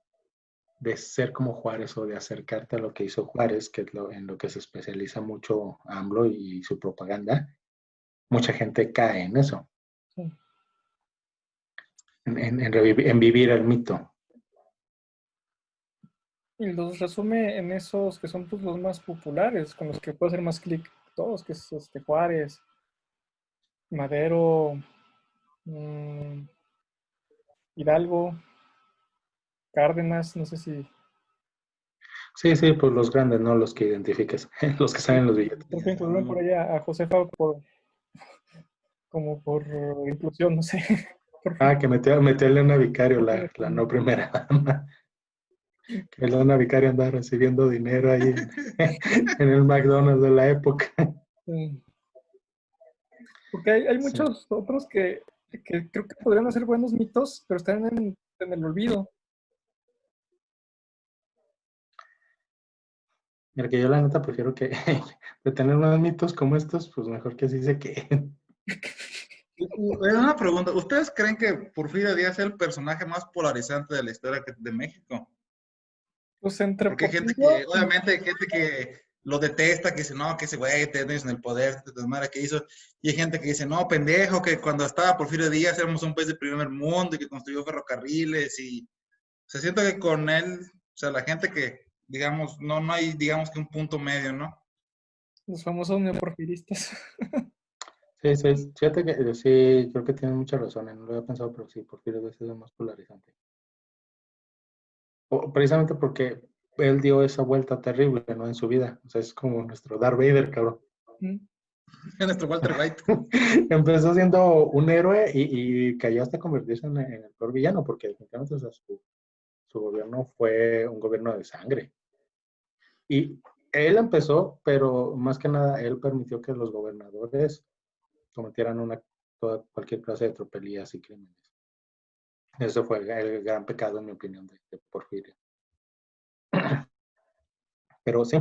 de ser como Juárez o de acercarte a lo que hizo Juárez, que es en lo que se especializa mucho AMLO y su propaganda, mucha gente cae en eso, Sí. en vivir el mito. Y los resume en esos que son pues, los más populares, con los que puede hacer más clic todos, que es Juárez, Madero, Hidalgo, Cárdenas, no sé si... Sí, pues los grandes, no los que identifiques, los que salen en los billetes. Creo que incluyeron por allá a Josefa como por inclusión, no sé. Que metió a Elena Vicario, la no primera dama. Que Elena Vicario andaba recibiendo dinero ahí en el McDonald's de la época. Sí. Porque hay Sí. muchos otros que creo que podrían ser buenos mitos, pero están en el olvido. Mira, que yo la neta prefiero que de tener unos mitos como estos, pues mejor que así se queden. Una pregunta, ¿ustedes creen que Porfirio Díaz es el personaje más polarizante de la historia de México? Pues entre Porque hay gente que, obviamente, hay gente que lo detesta, que dice, no, que ese güey te en el poder, te desmadre que hizo. Y hay gente que dice, no, pendejo, que cuando estaba Porfirio Díaz éramos un país de primer mundo y que construyó ferrocarriles. Y se siente que con él, o sea, la gente que, digamos, no hay, digamos que un punto medio, ¿no? los famosos neoporfiristas. Sí, fíjate que sí, creo que tienes mucha razón, no lo había pensado, pero sí, Porfirio Díaz es el más polarizante. Precisamente porque él dio esa vuelta terrible, ¿no? En su vida. O sea, es como nuestro Darth Vader, cabrón. Nuestro Walter White. Empezó siendo un héroe y cayó hasta convertirse en el peor villano, porque definitivamente, o sea, su gobierno fue un gobierno de sangre. Y él empezó, pero más que nada, él permitió que los gobernadores cometieran cualquier clase de tropelías y crímenes. Eso fue el gran pecado, en mi opinión, de Porfirio. Pero sí,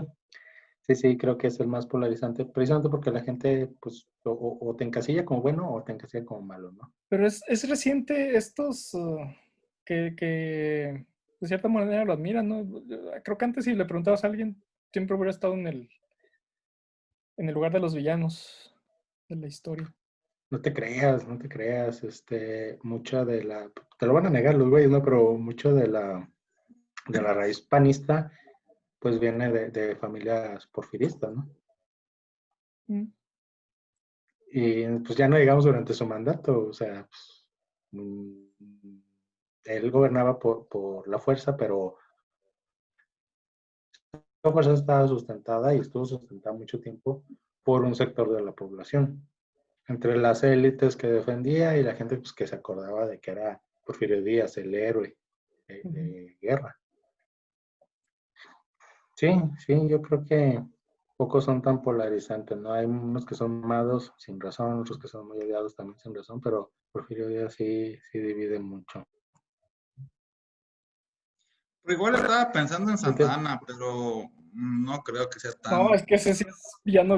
creo que es el más polarizante, precisamente porque la gente, pues, o te encasilla como bueno o te encasilla como malo, ¿no? Pero es reciente estos que de cierta manera lo admiran, ¿no? Creo que antes si le preguntabas a alguien, siempre hubiera estado en el lugar de los villanos de la historia. No te creas, mucha te lo van a negar los güeyes, ¿no? Pero mucho de la raíz panista, pues viene de familias porfiristas, ¿no? Mm. Y pues ya no digamos durante su mandato, o sea, pues, él gobernaba por la fuerza, pero la fuerza estaba sustentada y estuvo sustentada mucho tiempo por un sector de la población, entre las élites que defendía y la gente pues, que se acordaba de que era Porfirio Díaz, el héroe de guerra. Sí, yo creo que pocos son tan polarizantes, ¿no? Hay unos que son amados sin razón, otros que son muy odiados también sin razón, pero Porfirio Díaz sí divide mucho. Pero igual estaba pensando en Santa Ana, pero no creo que sea No, tan... es que ese sí es villano.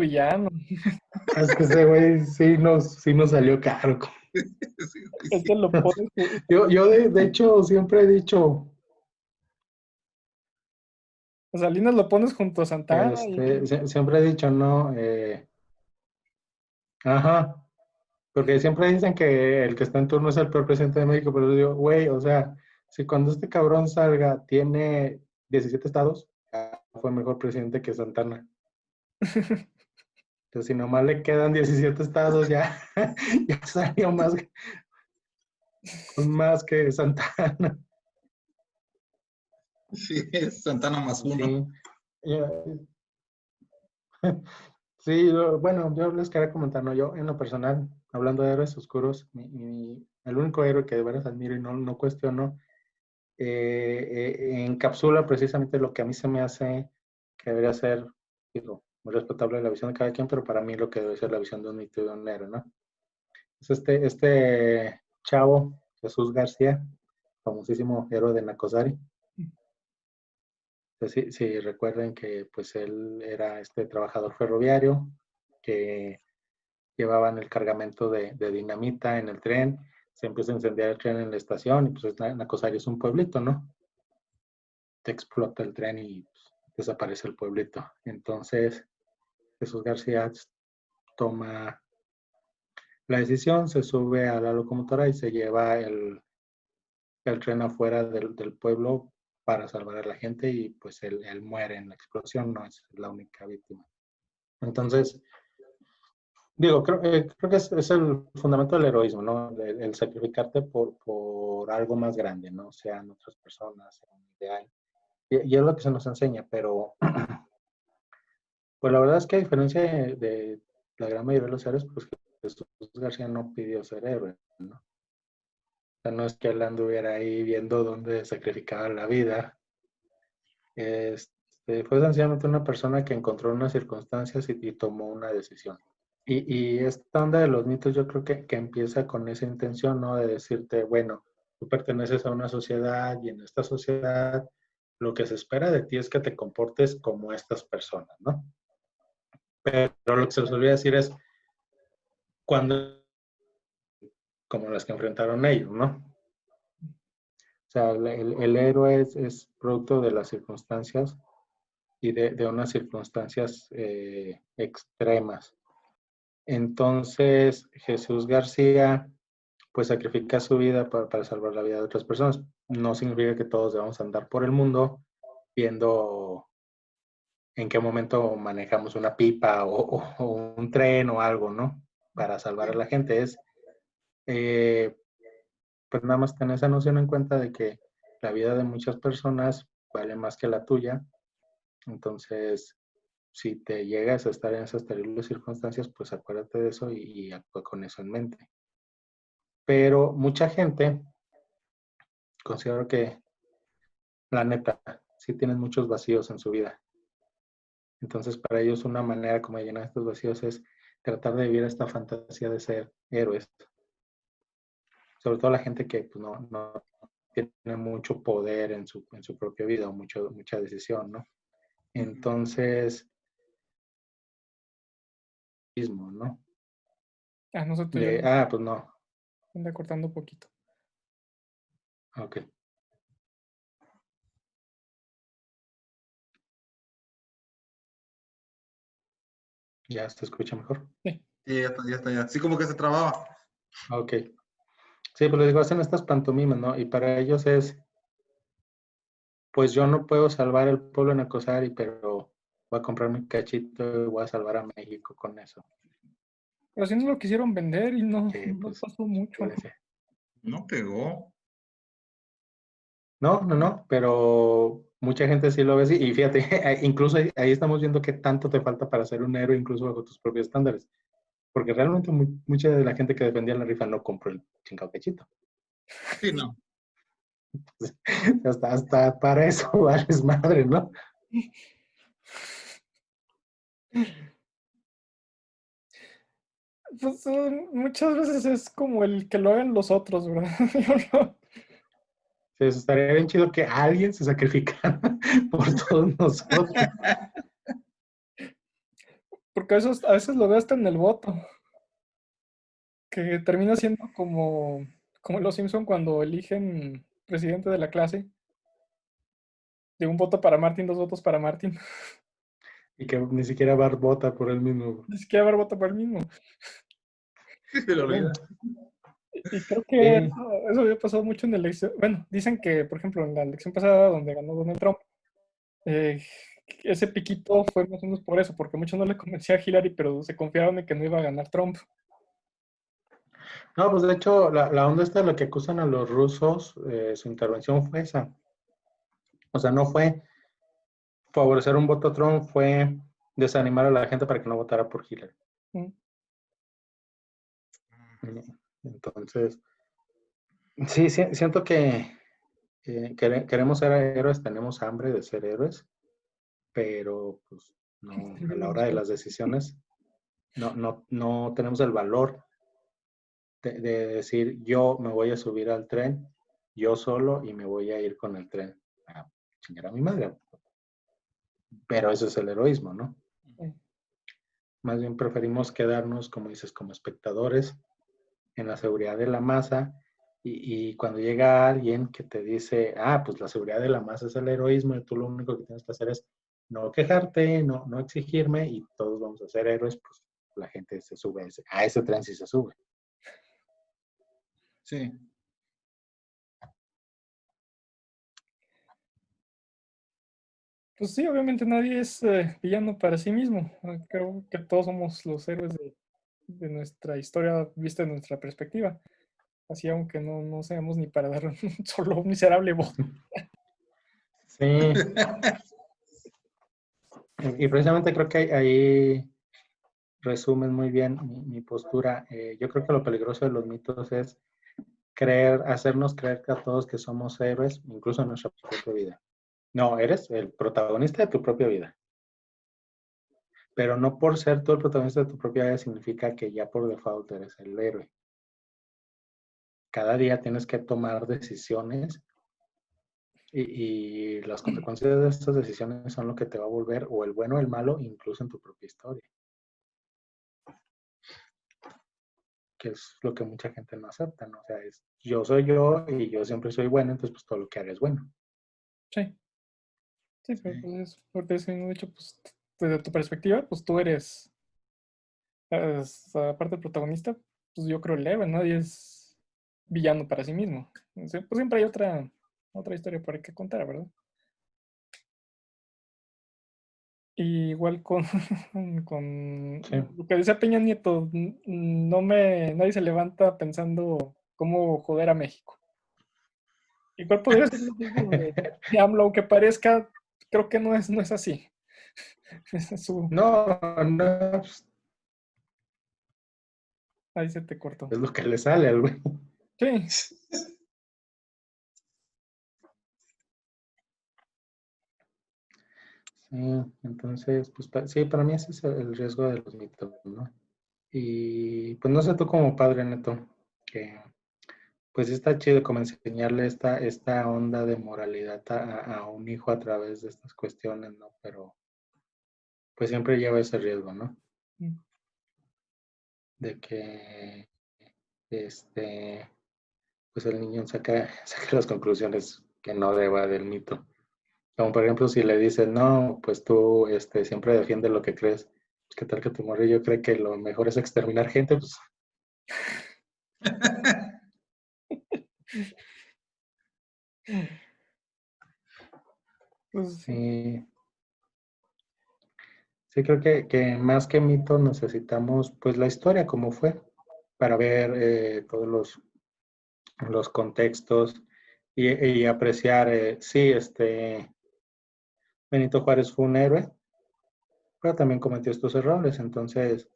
Es que ese güey sí nos salió caro. Este lo pones. Yo de hecho siempre he dicho, O Salinas lo pones junto a Santana y Siempre he dicho, no, ajá, porque siempre dicen que el que está en turno es el peor presidente de México, pero yo digo, güey, o sea, si cuando este cabrón salga tiene 17 estados, ya fue mejor presidente que Santana. Entonces, si nomás le quedan 17 estados, ya, ya salió más que Santana. Sí, es Santana más uno. Sí, ya, sí, bueno, yo les quería comentar, ¿no? Yo, en lo personal, hablando de héroes oscuros, el único héroe que de veras admiro y no cuestiono, encapsula precisamente lo que a mí se me hace que debería ser, digo, muy respetable la visión de cada quien, pero para mí lo que debe ser la visión de un mito y de un héroe, ¿no? Es este chavo, Jesús García, famosísimo héroe de Nacosari. Sí, recuerden que pues él era este trabajador ferroviario que llevaban el cargamento de dinamita en el tren, se empieza a incendiar el tren en la estación y pues Nacosari es un pueblito, ¿no? Te explota el tren y pues, desaparece el pueblito. Entonces Jesús García toma la decisión, se sube a la locomotora y se lleva el tren afuera del pueblo para salvar a la gente y pues él muere en la explosión, no es la única víctima. Entonces, digo, creo que es el fundamento del heroísmo, ¿no? El sacrificarte por algo más grande, ¿no? Sean otras personas, sea un ideal. Y es lo que se nos enseña, pero pues la verdad es que a diferencia de la gran mayoría de los héroes, pues Jesús García no pidió ser héroe, ¿no? O sea, no es que él anduviera ahí viendo dónde sacrificaba la vida. Fue sencillamente una persona que encontró unas circunstancias y tomó una decisión. Y esta onda de los mitos yo creo que empieza con esa intención, ¿no? De decirte, bueno, tú perteneces a una sociedad y en esta sociedad lo que se espera de ti es que te comportes como estas personas, ¿no? Pero lo que se les olvida decir es cuando, como las que enfrentaron ellos, ¿no? O sea, el héroe es producto de las circunstancias y de unas circunstancias extremas. Entonces, Jesús García pues sacrifica su vida para salvar la vida de otras personas. No significa que todos debamos andar por el mundo viendo en qué momento manejamos una pipa o un tren o algo, ¿no? Para salvar a la gente. Eh, pues nada más tener esa noción en cuenta de que la vida de muchas personas vale más que la tuya. Entonces, si te llegas a estar en esas terribles circunstancias, pues acuérdate de eso y actúa con eso en mente. Pero mucha gente, considero que la neta, sí tienen muchos vacíos en su vida. Entonces, para ellos una manera como de llenar estos vacíos es tratar de vivir esta fantasía de ser héroes. Sobre todo la gente que pues, no tiene mucho poder en su propia vida o mucha decisión, ¿no? Entonces, mismo, ¿no? no se te oye, Pues no. anda cortando un poquito. Ok. Ya se escucha mejor. Sí. Sí, ya está, ya. Sí, como que se trababa. Ok. Sí, pues les digo, hacen estas pantomimas, ¿no? Y para ellos es, pues yo no puedo salvar el pueblo en Acosari, pero voy a comprar mi cachito y voy a salvar a México con eso. Pero sí nos lo quisieron vender y no, Que no pues, pasó mucho. No pegó. no, pero mucha gente sí lo ve así. Y fíjate, incluso ahí estamos viendo qué tanto te falta para ser un héroe, incluso bajo tus propios estándares. Porque realmente mucha de la gente que defendía la rifa no compró el chingado cachito. Sí, no. Hasta para eso vales madre, ¿no? Pues muchas veces es como el que lo hagan los otros, ¿verdad? Yo no- Estaría bien chido que alguien se sacrificara por todos nosotros. Porque a veces lo veo hasta en el voto, que termina siendo como los Simpson cuando eligen presidente de la clase De un voto para Martin, 2 votos para Martin. Y que ni siquiera Bart vota por él mismo. Ni siquiera haber votado por el mismo. Se le olvida. Y creo que Sí, eso había pasado mucho en la elección. Bueno, dicen que, por ejemplo, en la elección pasada donde ganó Donald Trump, eh, ese piquito fue más o menos por eso, porque muchos no le convencía a Hillary, pero se confiaron en que no iba a ganar Trump. no, pues de hecho, la onda esta de la que acusan a los rusos, su intervención fue esa. O sea, no fue favorecer un voto a Trump, fue desanimar a la gente para que no votara por Hillary. Mm. Entonces, sí, siento que queremos ser héroes, tenemos hambre de ser héroes, pero pues no, a la hora de las decisiones no tenemos el valor de decir yo me voy a subir al tren, yo solo y me voy a ir con el tren a chingar a mi madre. Pero eso es el heroísmo, ¿no? Mm. Más bien preferimos quedarnos, como dices, como espectadores en la seguridad de la masa y cuando llega alguien que te dice, pues la seguridad de la masa es el heroísmo y tú lo único que tienes que hacer es no quejarte, no exigirme y todos vamos a ser héroes, pues la gente se sube a ese tren si se sube. Sí. Pues sí, obviamente nadie es villano para sí mismo. Creo que todos somos los héroes de nuestra historia vista en nuestra perspectiva. Así, aunque no seamos ni para dar un solo miserable voto. Sí, y precisamente creo que ahí resumen muy bien mi postura. Yo creo que lo peligroso de los mitos es hacernos creer que a todos que somos héroes, incluso en nuestra propia vida. No, eres el protagonista de tu propia vida. Pero no por ser tú el protagonista de tu propia vida significa que ya por default eres el héroe. Cada día tienes que tomar decisiones y las consecuencias de estas decisiones son lo que te va a volver o el bueno o el malo, incluso en tu propia historia. Que es lo que mucha gente no acepta, ¿no? O sea, es yo soy yo y yo siempre soy bueno, entonces pues todo lo que haga es bueno. Sí, sí, pero Sí. pues es, por eso mismo dicho, pues desde tu perspectiva, pues tú eres, aparte del protagonista, pues yo creo el héroe, nadie es villano para sí mismo. O sea, pues siempre hay otra historia por ahí que contar, ¿verdad? Y igual con, con Sí. lo que decía Peña Nieto, nadie se levanta pensando cómo joder a México. Igual podría ser lo mismo de AMLO, aunque parezca, creo que no es así. Esa es No, no, pues, ahí se te cortó. es lo que le sale al güey. Sí, Sí, entonces, pues sí, para mí ese es el riesgo de los mitos, ¿no? Y pues no sé tú como padre neto, que pues sí está chido como enseñarle esta onda de moralidad a un hijo a través de estas cuestiones, ¿no? Pero pues siempre lleva ese riesgo, ¿no? De que pues el niño saca las conclusiones que no deba del mito. Como por ejemplo, si le dices, no, pues tú siempre defiendes lo que crees, pues qué tal que tu morrillo cree que lo mejor es exterminar gente, pues pues sí. sí, sí creo que más que mito necesitamos pues la historia como fue, para ver todos los contextos y apreciar, sí, Benito Juárez fue un héroe, pero también cometió estos errores, entonces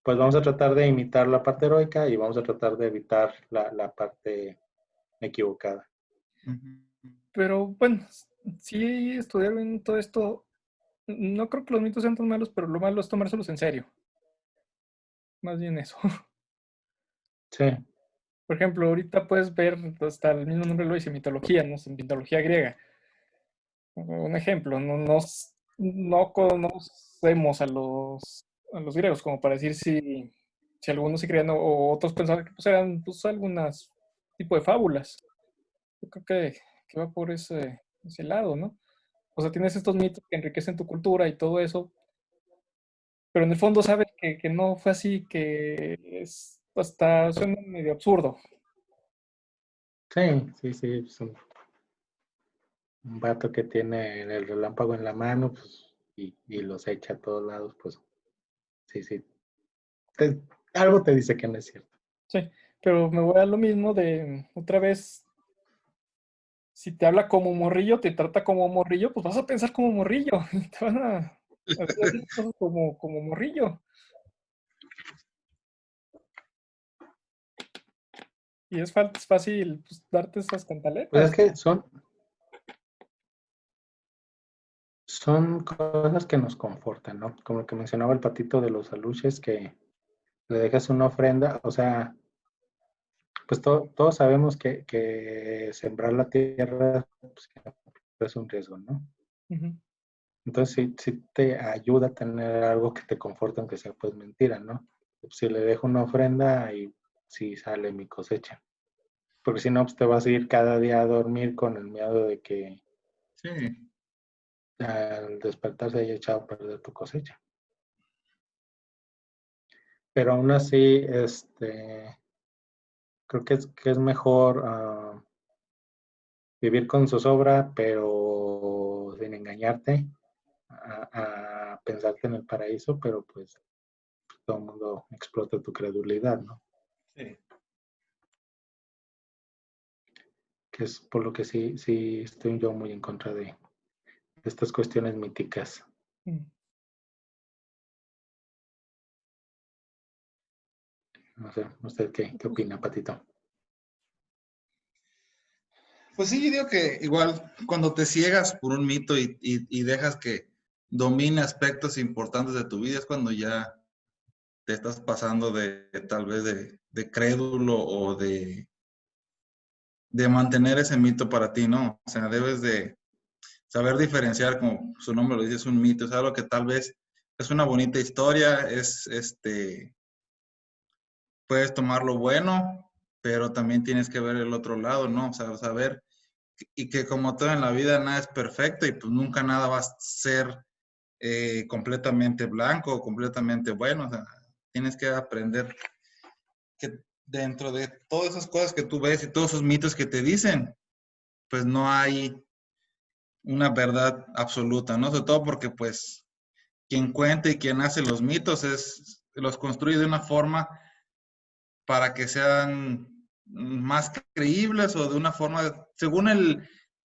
pues vamos a tratar de imitar la parte heroica y vamos a tratar de evitar la parte equivocada. Pero bueno, sí estudiar bien todo esto, no creo que los mitos sean tan malos, pero lo malo es tomárselos en serio. Más bien eso. Sí, Por ejemplo, ahorita puedes ver, hasta el mismo nombre lo dice, mitología, ¿no? Mitología griega. Un ejemplo, no conocemos a los griegos como para decir si algunos sí creían o otros pensaban que pues, eran pues, algunas tipo de fábulas. Yo creo que va por ese lado, ¿no? O sea, tienes estos mitos que enriquecen tu cultura y todo eso, pero en el fondo sabes que no fue así, que es, hasta suena medio absurdo. Sí, sí, sí. Es un vato que tiene el relámpago en la mano, pues, y los echa a todos lados, pues sí, sí. Te- algo te dice que no es cierto. Sí, pero me voy a lo mismo de otra vez, si te habla como morrillo, te trata como morrillo, pues vas a pensar como morrillo y te van a decir cosas como morrillo. Y es fácil pues, darte esas Pues es cantaletas. que son cosas que nos confortan, ¿no? Como lo que mencionaba el patito de los aluches, que le dejas una ofrenda, o sea, pues todos sabemos que sembrar la tierra pues, es un riesgo, ¿no? Ujú. Entonces sí te ayuda a tener algo que te conforte, aunque sea pues mentira, ¿no? Si le dejo una ofrenda y sí sale mi cosecha. Porque si no, pues te vas a ir cada día a dormir con el miedo de que Sí, al despertar se haya echado a perder tu cosecha. Pero aún así, creo que es mejor vivir con zozobra, pero sin engañarte, a pensarte en el paraíso, pero pues todo el mundo explota tu credulidad, ¿no? sí. Que es por lo que sí estoy yo muy en contra de estas cuestiones míticas. Mm. No sé, ¿usted qué opina, Patito? Pues sí, yo digo que igual cuando te ciegas por un mito y dejas que domine aspectos importantes de tu vida es cuando ya te estás pasando de tal vez de crédulo o de mantener ese mito para ti, ¿no? O sea, debes de saber diferenciar, como su nombre lo dice, es un mito, es algo que tal vez es una bonita historia, puedes tomar lo bueno, pero también tienes que ver el otro lado, ¿no? O sea, saber y que como todo en la vida nada es perfecto y pues nunca nada va a ser completamente blanco o completamente bueno. O sea, tienes que aprender que dentro de todas esas cosas que tú ves y todos esos mitos que te dicen, pues no hay una verdad absoluta, ¿no? Sobre todo porque pues quien cuenta y quien hace los mitos los construye de una forma para que sean más creíbles o de una forma, según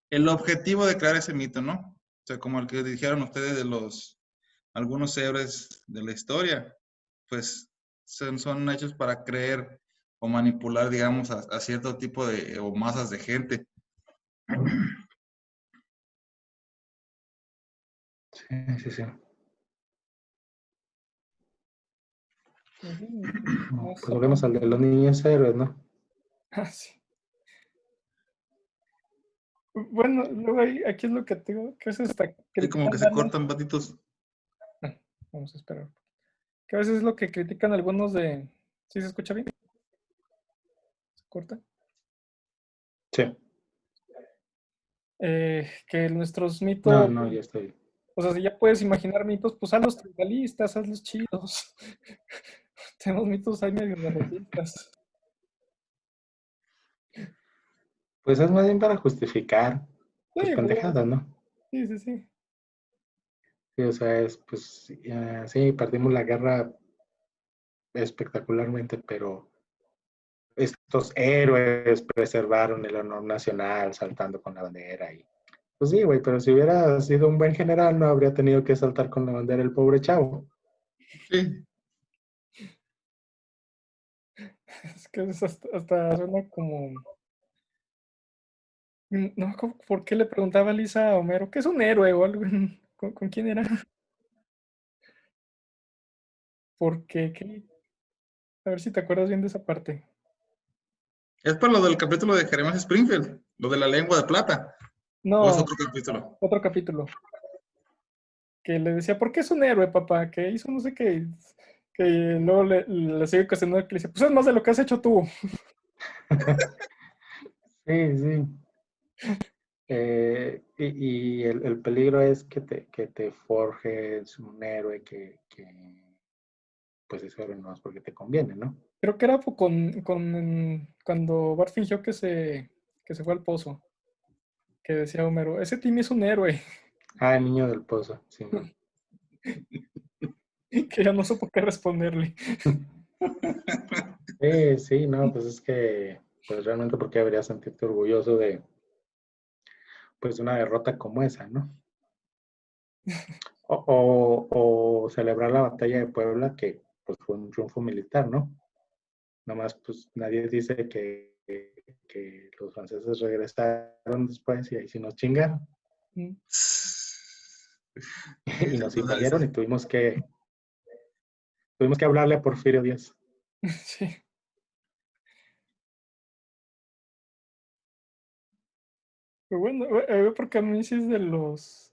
el objetivo de crear ese mito, ¿no? O sea, como el que dijeron ustedes de algunos héroes de la historia, pues son hechos para creer o manipular, digamos, a cierto tipo de, o masas de gente. Sí, sí, sí. Ujú. Pues Más volvemos al de los niños héroes, ¿no? Ah, sí. Bueno, luego aquí es lo que te digo, que a veces hasta Y como critican que se darle. cortan patitos. Ah, vamos a esperar. Que a veces es lo que critican algunos de. ¿Sí se escucha bien? ¿Se corta? Sí. Que nuestros No, mitos, no, ya estoy. o sea, si ya puedes imaginar mitos, pues hazlos tribalistas, hazlos chidos. Tenemos mitos ahí medio derrotistas. Pues es más bien para justificar, Sí, pues pues, pendejadas, ¿no? sí, sí, sí. Sí, o sea, pues, sí, perdimos la guerra espectacularmente, pero estos héroes preservaron el honor nacional saltando con la bandera y pues sí, güey, pero si hubiera sido un buen general no habría tenido que saltar con la bandera el pobre chavo. Sí. Es que hasta suena como. No, ¿por qué le preguntaba Lisa a Homero? ¿Qué es un héroe o algo? ¿Con quién era? Porque, a ver si te acuerdas bien de esa parte. Es por lo del capítulo de Jeremías Springfield, lo de la lengua de plata. ¿O es No, otro capítulo? otro capítulo. Que le decía, ¿por qué es un héroe, papá? Que hizo no sé qué. Que luego le sigue cuestionando que le dice, pues es más de lo que has hecho tú. Sí, sí. y el peligro es que te forjes un héroe pues ese héroe no es porque te conviene, ¿no? Creo que era cuando Bart fingió que se fue al pozo, que decía Homero, ese Timmy es un héroe, Ah, el niño del pozo, sí, no. que ya no supo qué responderle. Sí, sí, no, pues es que, pues realmente porque deberías sentirte orgulloso de, pues, de una derrota como esa, ¿no? O celebrar la batalla de Puebla, que pues fue un triunfo militar, ¿no? Nomás, pues nadie dice que los franceses regresaron después y ahí sí nos chingaron. Mm, Y nos O sea, es- invadieron y tuvimos que hablarle a Porfirio Díaz. sí. Pero bueno, porque a mí sí es de los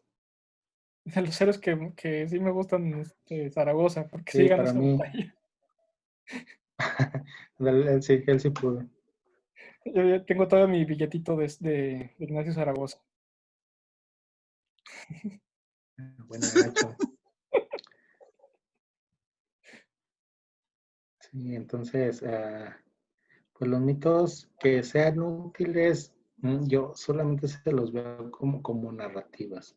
héroes que sí me gustan Zaragoza, porque sí Sí, ganó para esa mí, batalla. él sí pudo. Yo ya tengo todavía mi billetito de Ignacio Zaragoza. Buen gacho. Sí, entonces, pues los mitos que sean útiles, yo solamente se los veo como narrativas,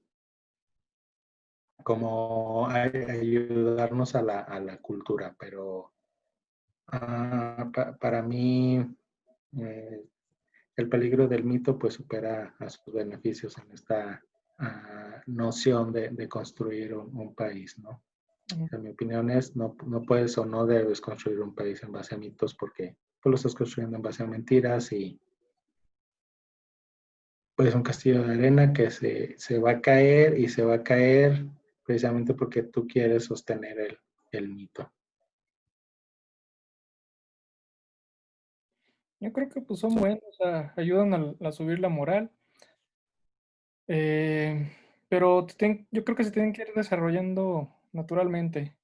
como ayudarnos a la cultura, pero para mí eh, el peligro del mito pues supera a sus beneficios en esta noción de construir un país, ¿no? Ujú. En mi opinión es, no puedes o no debes construir un país en base a mitos porque tú lo estás construyendo en base a mentiras y pues un castillo de arena que se va a caer y se va a caer precisamente porque tú quieres sostener el mito. Yo creo que pues son buenos, o sea, ayudan a subir la moral, eh, pero yo creo que se tienen que ir desarrollando naturalmente.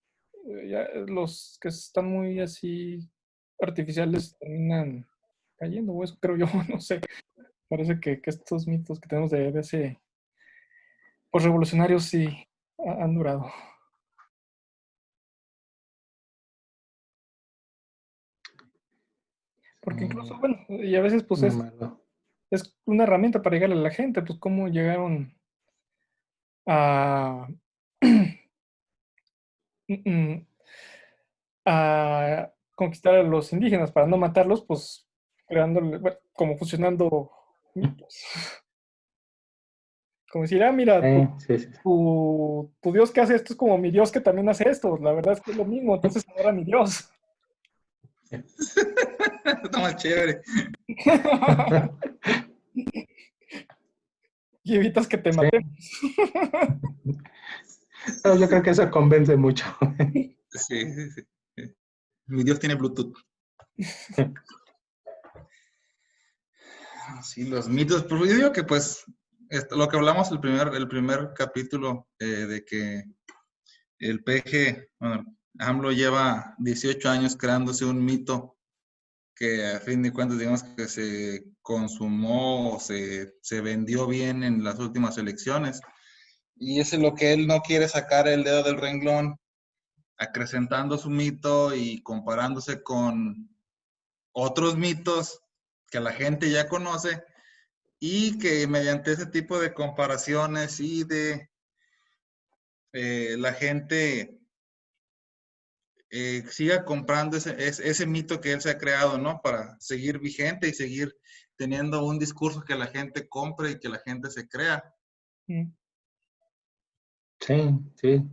Ya los que están muy así artificiales terminan cayendo, o eso creo yo, no sé. Parece que estos mitos que tenemos de ese pues, revolucionarios sí han durado. Porque incluso, bueno, y a veces pues Muy malo. es una herramienta para llegarle a la gente, pues cómo llegaron a, a conquistar a los indígenas para no matarlos, pues creándole, bueno, como fusionando mitos. Como decir, mira, Sí, sí, sí. tu Dios que hace esto es como mi Dios que también hace esto. La verdad es que es lo mismo, entonces ahora mi Dios. Está más chévere. Y evitas que te Sí. matemos. Pero yo creo que eso convence mucho. Sí, sí, sí. Mi Dios tiene Bluetooth. Sí, los mitos. Pero yo digo que pues lo que hablamos el primer capítulo de que el PG, bueno, AMLO lleva 18 años creándose un mito que a fin de cuentas digamos que se consumó o se vendió bien en las últimas elecciones. Y eso es lo que él no quiere sacar el dedo del renglón, acrecentando su mito y comparándose con otros mitos que la gente ya conoce y que mediante ese tipo de comparaciones y de la gente siga comprando ese mito que él se ha creado, ¿no? Para seguir vigente y seguir teniendo un discurso que la gente compre y que la gente se crea. Mm. Sí, sí.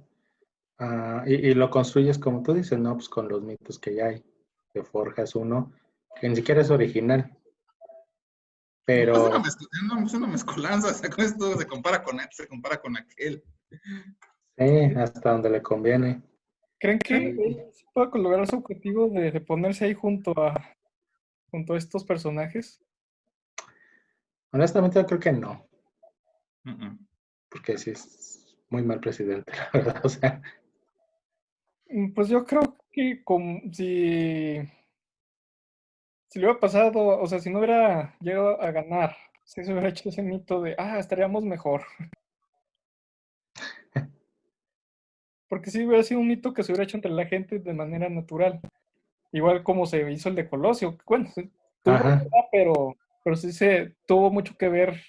Y lo construyes como tú dices, ¿no? Pues con los mitos que ya hay. Te forjas uno que ni siquiera es original, No, pero es una mezcolanza, o sea, con esto se compara con él, se compara con aquel. sí, hasta donde le conviene. ¿Creen que Y él sí pueda lograr su objetivo de ponerse ahí junto a estos personajes? honestamente yo creo que no, Uh -uh. porque sí es muy mal presidente, la verdad. O sea, Pues yo creo que como si le hubiera pasado, o sea, si no hubiera llegado a ganar si se hubiera hecho ese mito de, estaríamos mejor. Porque sí hubiera sido un mito que se hubiera hecho entre la gente de manera natural. Igual como se hizo el de Colosio. Bueno, tuvo, Ajá. pero sí se tuvo mucho que ver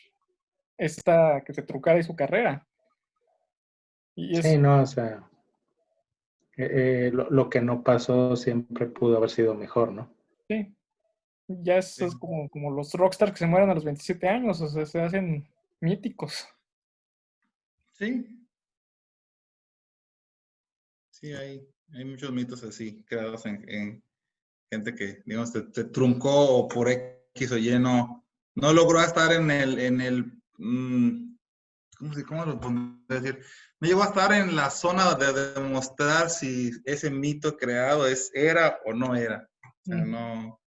esta que se trucara y su carrera. Y es, Sí, no, o sea, lo que no pasó siempre pudo haber sido mejor, ¿no? sí, ya es Sí, como los rockstars que se mueren a los 27 años, o sea, se hacen míticos. sí, sí, hay muchos mitos así, creados en gente que, digamos, te truncó o por X o Y no logró estar ¿cómo lo podría decir? No llegó a estar en la zona de demostrar si ese mito creado era o no era. O sea, Mm, no,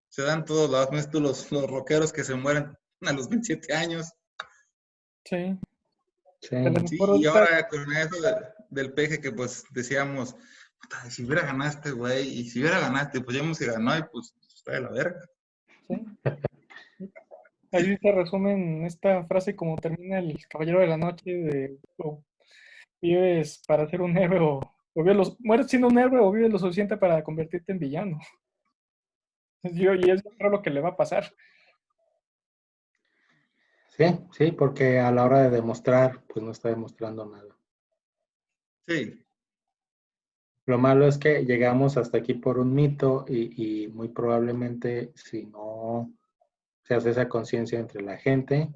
se dan todos lados. ¿Ves tú los rockeros que se mueren a los 27 años? sí, Sí, a lo Sí, mejor y ahorita, ahora con eso del peje que pues decíamos, "Puta, si hubiera ganado este güey, y si hubiera ganado este, pues ya hemos se ganó y pues está de la verga. sí, ahí sí se resume en esta frase como termina el Caballero de la Noche de o vives para ser un héroe mueres siendo un héroe o vives lo suficiente para convertirte en villano. Y es creo lo que le va a pasar. sí, sí, porque a la hora de demostrar, pues no está demostrando nada. Sí, Lo malo es que llegamos hasta aquí por un mito y muy probablemente si no se hace esa conciencia entre la gente,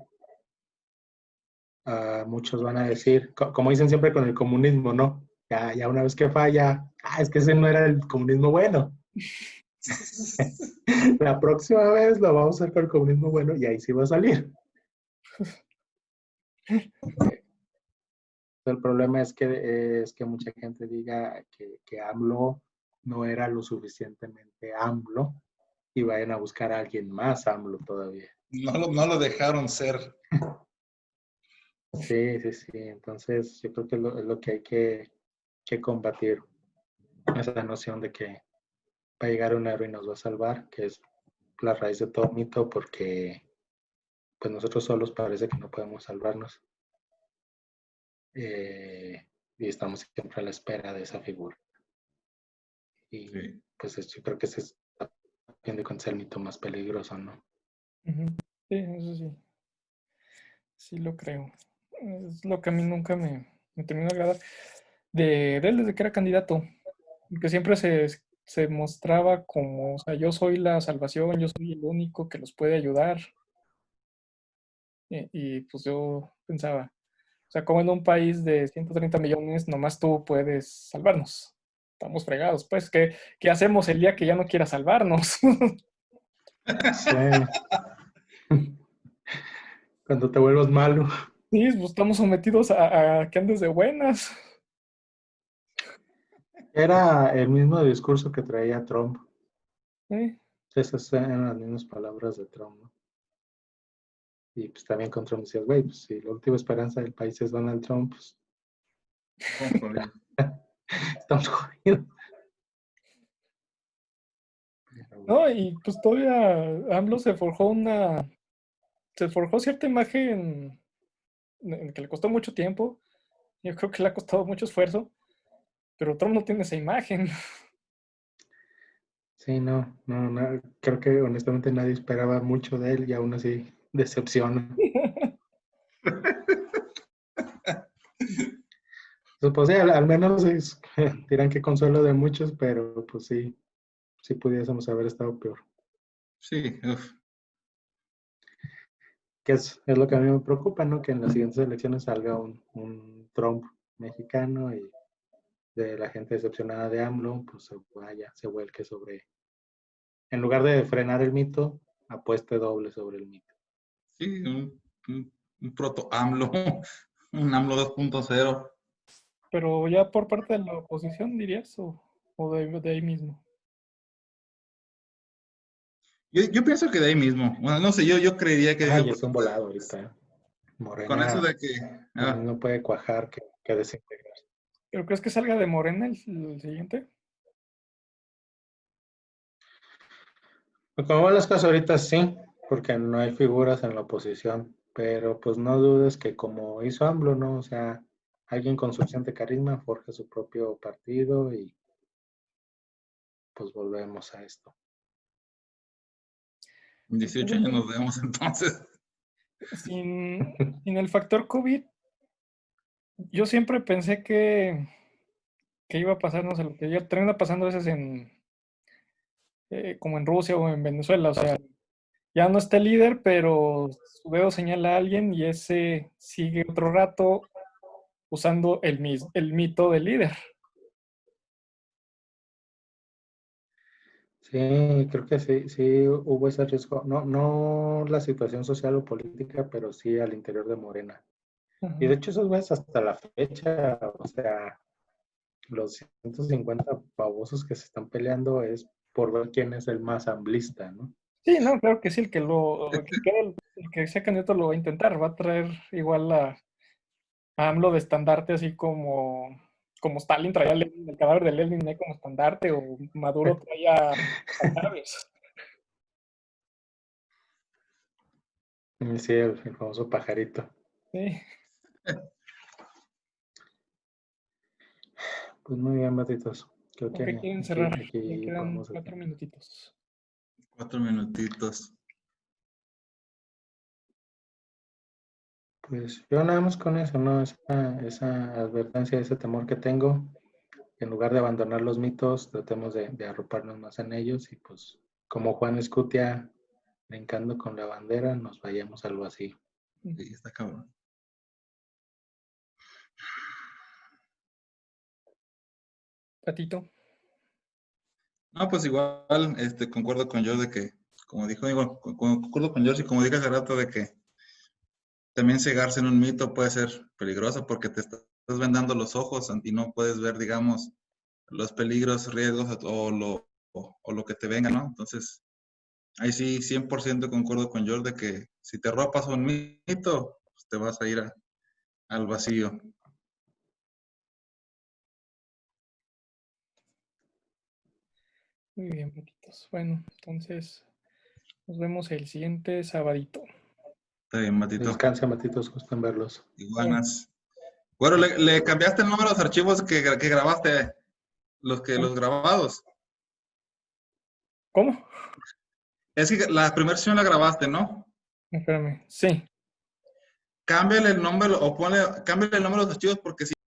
muchos van a decir, como dicen siempre con el comunismo, ¿no? Ya una vez que falla, es que ese no era el comunismo bueno. La próxima vez lo vamos a hacer con el comunismo bueno y ahí sí va a salir. El problema es que mucha gente diga que AMLO no era lo suficientemente AMLO y vayan a buscar a alguien más AMLO todavía. no lo dejaron ser. Sí, sí, sí. Entonces, yo creo que es lo que hay que combatir, esa noción de que va a llegar un héroe y nos va a salvar, que es la raíz de todo mito, porque pues nosotros solos parece que no podemos salvarnos. Eh, y estamos siempre a la espera de esa figura. Y Sí. pues yo creo que ese es, a fin de cuentas, el mito más peligroso, ¿no? Ujú. Sí, eso sí, sí lo creo. Es lo que a mí nunca me terminó de agradar de él desde que era candidato, que siempre se mostraba como, o sea, yo soy la salvación, yo soy el único que los puede ayudar. Y pues yo pensaba, o sea, como en un país de 130 millones, nomás tú puedes salvarnos. Estamos fregados, pues, ¿qué hacemos el día que ya no quiera salvarnos? Sí. Cuando te vuelvas malo. Sí, pues estamos sometidos a que andes de buenas. Era el mismo discurso que traía Trump. Sí, Esas eran las mismas palabras de Trump, ¿no? Y pues también con Trump decías, güey, pues si la última esperanza del país es Donald Trump, pues Estamos jodidos. estamos jodidos. Pero ¿no? bueno. Y pues todavía AMLO se forjó cierta imagen que le costó mucho tiempo. Yo creo que le ha costado mucho esfuerzo, pero Trump no tiene esa imagen. Sí, no, creo que honestamente nadie esperaba mucho de él y aún así decepciona. Pues sí, al menos dirán que consuelo de muchos, pero pues sí, sí pudiésemos haber estado peor. Sí, uf. Que es lo que a mí me preocupa, ¿no? Que en las siguientes elecciones salga un Trump mexicano y de la gente decepcionada de AMLO, pues se vuelque sobre, en lugar de frenar el mito, apueste doble sobre el mito. Sí, un proto AMLO, un AMLO 2.0. Pero ya por parte de la oposición, dirías, o de ahí mismo. Yo pienso que de ahí mismo. Bueno, no sé, yo creería que Ya está un volado ahorita. ¿Eh? con eso Morena de que, no puede cuajar que desintegrar. ¿Pero crees que salga de Morena el siguiente? Como van las cosas ahorita, sí, porque no hay figuras en la oposición, pero pues no dudes que como hizo AMLO, ¿no? O sea, alguien con suficiente carisma forja su propio partido y pues volvemos a esto. En 18 años nos vemos entonces. Sin el factor COVID, yo siempre pensé que iba a pasar, no sé, lo que ya termina pasando a veces como en Rusia o en Venezuela, o sea, ya no está el líder, pero su dedo señala a alguien y ese sigue otro rato usando el mito del líder. Sí, creo que sí, sí hubo ese riesgo. No, no la situación social o política, pero sí al interior de Morena. Y de Ajá. hecho esos güeyes hasta la fecha, o sea, los 150 babosos que se están peleando es por ver quién es el más amblista, ¿no? Sí, no, claro que sí, el que sea candidato lo va a intentar, va a traer igual a AMLO de estandarte, así como Stalin traía el cadáver de Lenin ahí como estandarte, o Maduro traía a Chávez. Sí, el famoso pajarito. Sí, Pues muy bien, Batitos. Creo ¿con qué que quieren aquí, cerrar? Ya aquí quedan podemos 4 detener. minutitos. 4 minutitos. Pues yo nada más con eso, ¿no? Esa advertencia, ese temor que tengo, en lugar de abandonar los mitos, tratemos de arroparnos más en ellos y pues como Juan Escutia brincando con la bandera, nos vayamos al vacío. Sí, está cabrón. Patito. No, pues igual, concuerdo con George de que, como dijo, digo, concuerdo con George y como dije hace rato, de que también cegarse en un mito puede ser peligroso porque te estás vendando los ojos y no puedes ver, digamos, los peligros, riesgos o lo que te venga, ¿no? Entonces, ahí sí, 100% concuerdo con George de que si te ropas un mito, pues te vas a ir al vacío. Muy bien, patitos. Bueno, entonces nos vemos el siguiente sabadito. Está bien, Matito. Descansa, Matitos, gusto en verlos. Iguanas. Bueno, le cambiaste el número a los archivos que grabaste, los grabados. ¿Cómo? Es que la primera sesión la grabaste, ¿no? Espérame. Sí. Cámbiale el nombre o cámbiale el nombre de los archivos porque si